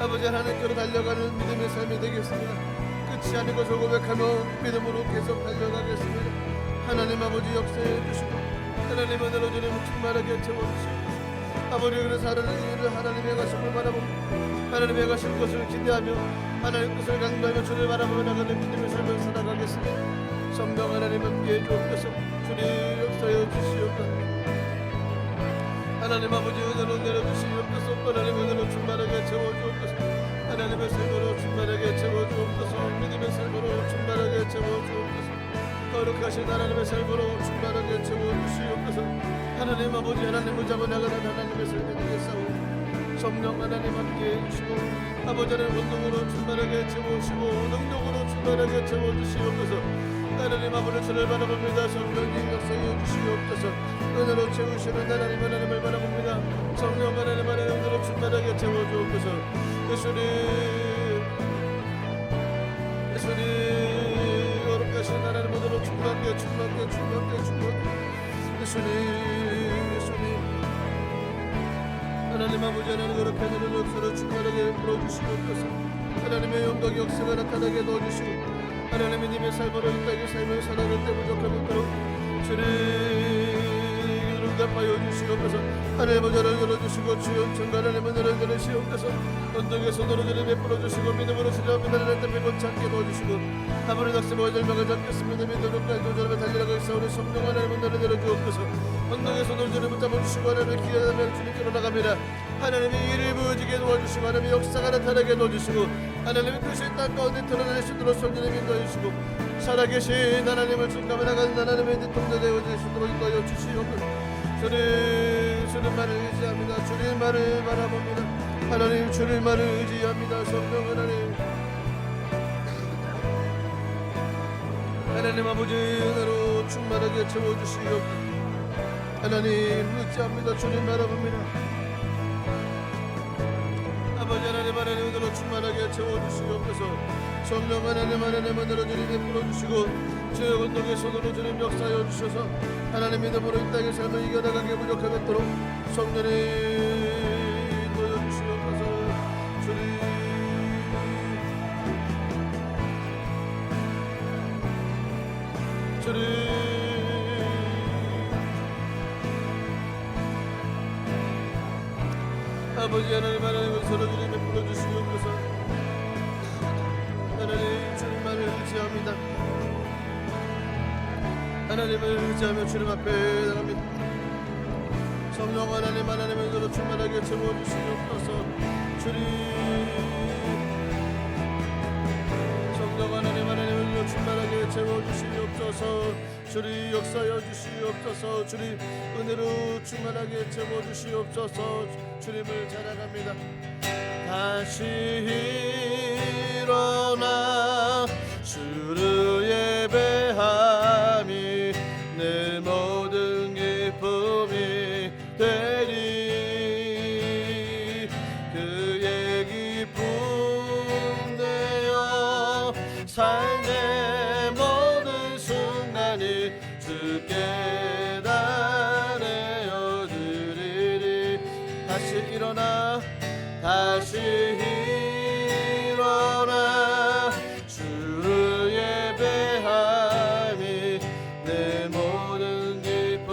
아버지 하나님께로 달려가는 믿음의 삶이 되겠습니다. 끝이 아닌 것을 고백하며 믿음으로 계속 달려가겠습니다. 하나님 아버지 역사해 주시고 하나님 은혜로 주님 충만하게 채워주시고 아버지 그래서 하나님의 가심을 바라보고 하나님의 가신 것을 기대하며 하나님 것을 강구하며 주를 바라보며 나가는 믿음의 삶을 살아가겠습니다. 성령 하나님 함께해 주옵소서. 주님 역사해 주시옵소서. 하나님 아버지 은혜로 내려주시옵소서. 하나님 은혜로 충만하게 채워주옵소서. 하나님의 삶으로 충만하게 채워주옵소서. 믿음의 삶으로 충만하게 채워주옵소서. 거룩하신 하나님의 삶으로 충만하게 채워주시옵소서. 하나님 아버지 하나님을 잡아 나가는 하나님의 삶이 되겠사오니 성령 하나님 함께해 주시고 아버지 하나님 원동으로 충만하게 채워주시고 능력으로 충만하게 채워주시옵소서. 하나님 아버지 주를 바라봅니다. 성령님 역사해 주시옵소서. 은혜로 채우시는 하나님을 바라봅니다. 성령 하나님 은혜로 충만하게 채워주옵소서. 예수님 거룩하신 하나님 은혜로 충만하게 예수님 하나님 아버지 하나님 거룩한 은혜로 역사를 충만하게 불어주시옵소서. 하나님의 영광 역사가 나타나게 넣어주시고 하나님의 님의 삶으로 이 땅의 삶을 살아갈 때 부족함이 있도록 주를 응답하여 주시옵소서. 하나님 은혜를 열어주시고 주여 천가 하나님의 은혜를 열으시옵소서. 언덕에 손으로 주를 베풀어 주시고 믿음으로 지나옵니다. 하나님 때 배번치 않게 넣어주시고 아무리 낙심하고 절망하지 않겠습니다. 믿음으로 도전하며 달려가고 있사오니 성령 하나님의 은혜를 열어주옵소서. 언덕에 손으로 주를 붙잡아주시고 하나님의 기회하며 주님께로 나갑니다. 하나님의 일을 부어지게 도와주시고 하나님의 역사가 나타나게 넣어주시고 하나님의 뜻이 땅 가운데 드러낼 수 있도록 성령님 인도해 주시고 살아계신 하나님을 충감해 나가는 하나님의 통제되어 질 수 있도록 인도하여 주시옵소서. 주님만을 의지합니다. 주님만을 바라봅니다. 하나님 주님만을 의지합니다. 성령 하나님 아버지 은혜로 충만하게 채워주시옵소서. 하나님 의지합니다. 주님 바라봅니다. 아버지 하나님 은혜로 충만하게 채워주시옵소서. 성령 하나님 은혜로 주님 베풀어주시고 주의 운동의 손으로 주님 역사하여 주셔서 하나님 믿음으로 이 땅의 삶을 이겨나가게 부족하겠도록 성령이 도와주시옵소서. 주님 아버지 하나님 서로 주님 베풀어 주시옵소서. 하나님 주님만을 의지합니다. 하나님을 의지하며 주님 앞에 나갑니다. 성령 하나님의 은혜로 충만하게 채워주시옵소서. 주님 성령 하나님의 은혜로 충만하게 채워주시옵소서. 주님 역사여 주시옵소서. 주님 은혜로 충만하게 채워주시옵소서. 주님을 찬양합니다. 다시 일어나 주를 예배함이 내 모든 기쁨이 되리. 그의 기쁨 되어 삶의 모든 순간이 주께 다 내어드리리. 다시 일어나 주를 예배함이 내 모든 기쁨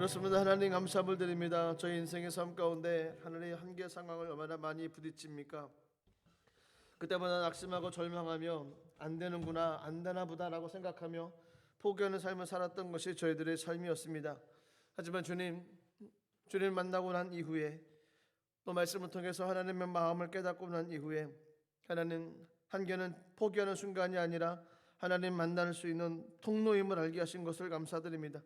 그렇습니다. 하나님 감사함을 드립니다. 저희 인생의 삶 가운데 하나님의 한계 상황을 얼마나 많이 부딪힙니까? 그때마다 낙심하고 절망하며 안 되는구나, 안 되나 보다라고 생각하며 포기하는 삶을 살았던 것이 저희들의 삶이었습니다. 하지만 주님 만나고 난 이후에 또 말씀을 통해서 하나님의 마음을 깨닫고 난 이후에 하나님 한계는 포기하는 순간이 아니라 하나님 만날 수 있는 통로임을 알게 하신 것을 감사드립니다.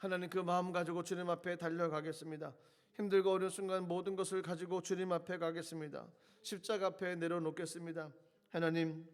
하나님 그 마음 가지고 주님 앞에 달려가겠습니다. 힘들고 어려운 순간 모든 것을 가지고 주님 앞에 가겠습니다. 십자가 앞에 내려놓겠습니다. 하나님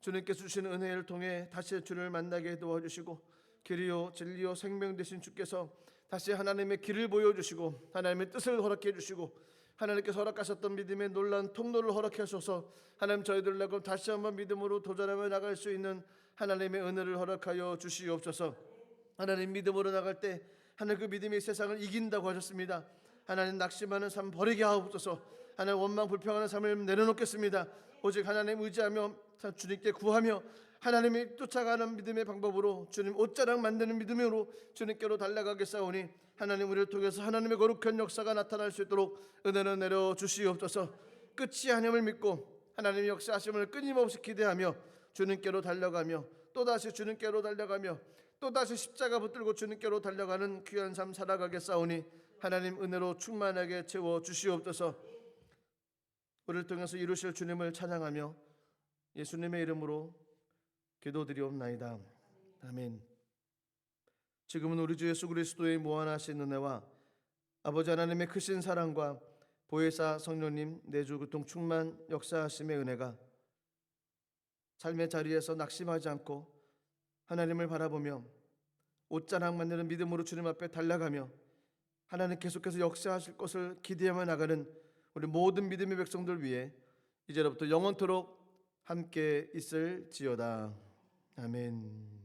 주님께서 주시는 은혜를 통해 다시 주를 만나게 도와주시고 길이요 진리요 생명 되신 주께서 다시 하나님의 길을 보여주시고 하나님의 뜻을 허락해 주시고 하나님께서 허락하셨던 믿음의 놀라운 통로를 허락해 주셔서 하나님 저희들과 다시 한번 믿음으로 도전하며 나갈 수 있는 하나님의 은혜를 허락하여 주시옵소서. 하나님 믿음으로 나갈 때 하나님 그 믿음이 세상을 이긴다고 하셨습니다. 하나님 낙심하는 삶 버리게 하옵소서. 하나님 원망 불평하는 삶을 내려놓겠습니다. 오직 하나님 의지하며 주님께 구하며 하나님이 쫓아가는 믿음의 방법으로 주님 옷자락 만드는 믿음으로 주님께로 달려가겠사오니 하나님 우리를 통해서 하나님의 거룩한 역사가 나타날 수 있도록 은혜를 내려 주시옵소서. 끝이 아님을 믿고 하나님의 역사하심을 끊임없이 기대하며 주님께로 달려가며 또다시 주님께로 달려가며 또다시 십자가 붙들고 주님께로 달려가는 귀한 삶 살아가겠사오니 하나님 은혜로 충만하게 채워 주시옵소서. 우리를 통해서 이루실 주님을 찬양하며 예수님의 이름으로 기도드리옵나이다. 아멘. 지금은 우리 주 예수 그리스도의 무한하신 은혜와 아버지 하나님의 크신 사랑과 보혜사 성령님 내주 교통 충만 역사하심의 은혜가 삶의 자리에서 낙심하지 않고 하나님을 바라보며 옷자락 만드는 믿음으로 주님 앞에 달려가며 하나님 계속해서 역사하실 것을 기대하며 나가는 우리 모든 믿음의 백성들 위해 이제로부터 영원토록 함께 있을지어다. 아멘.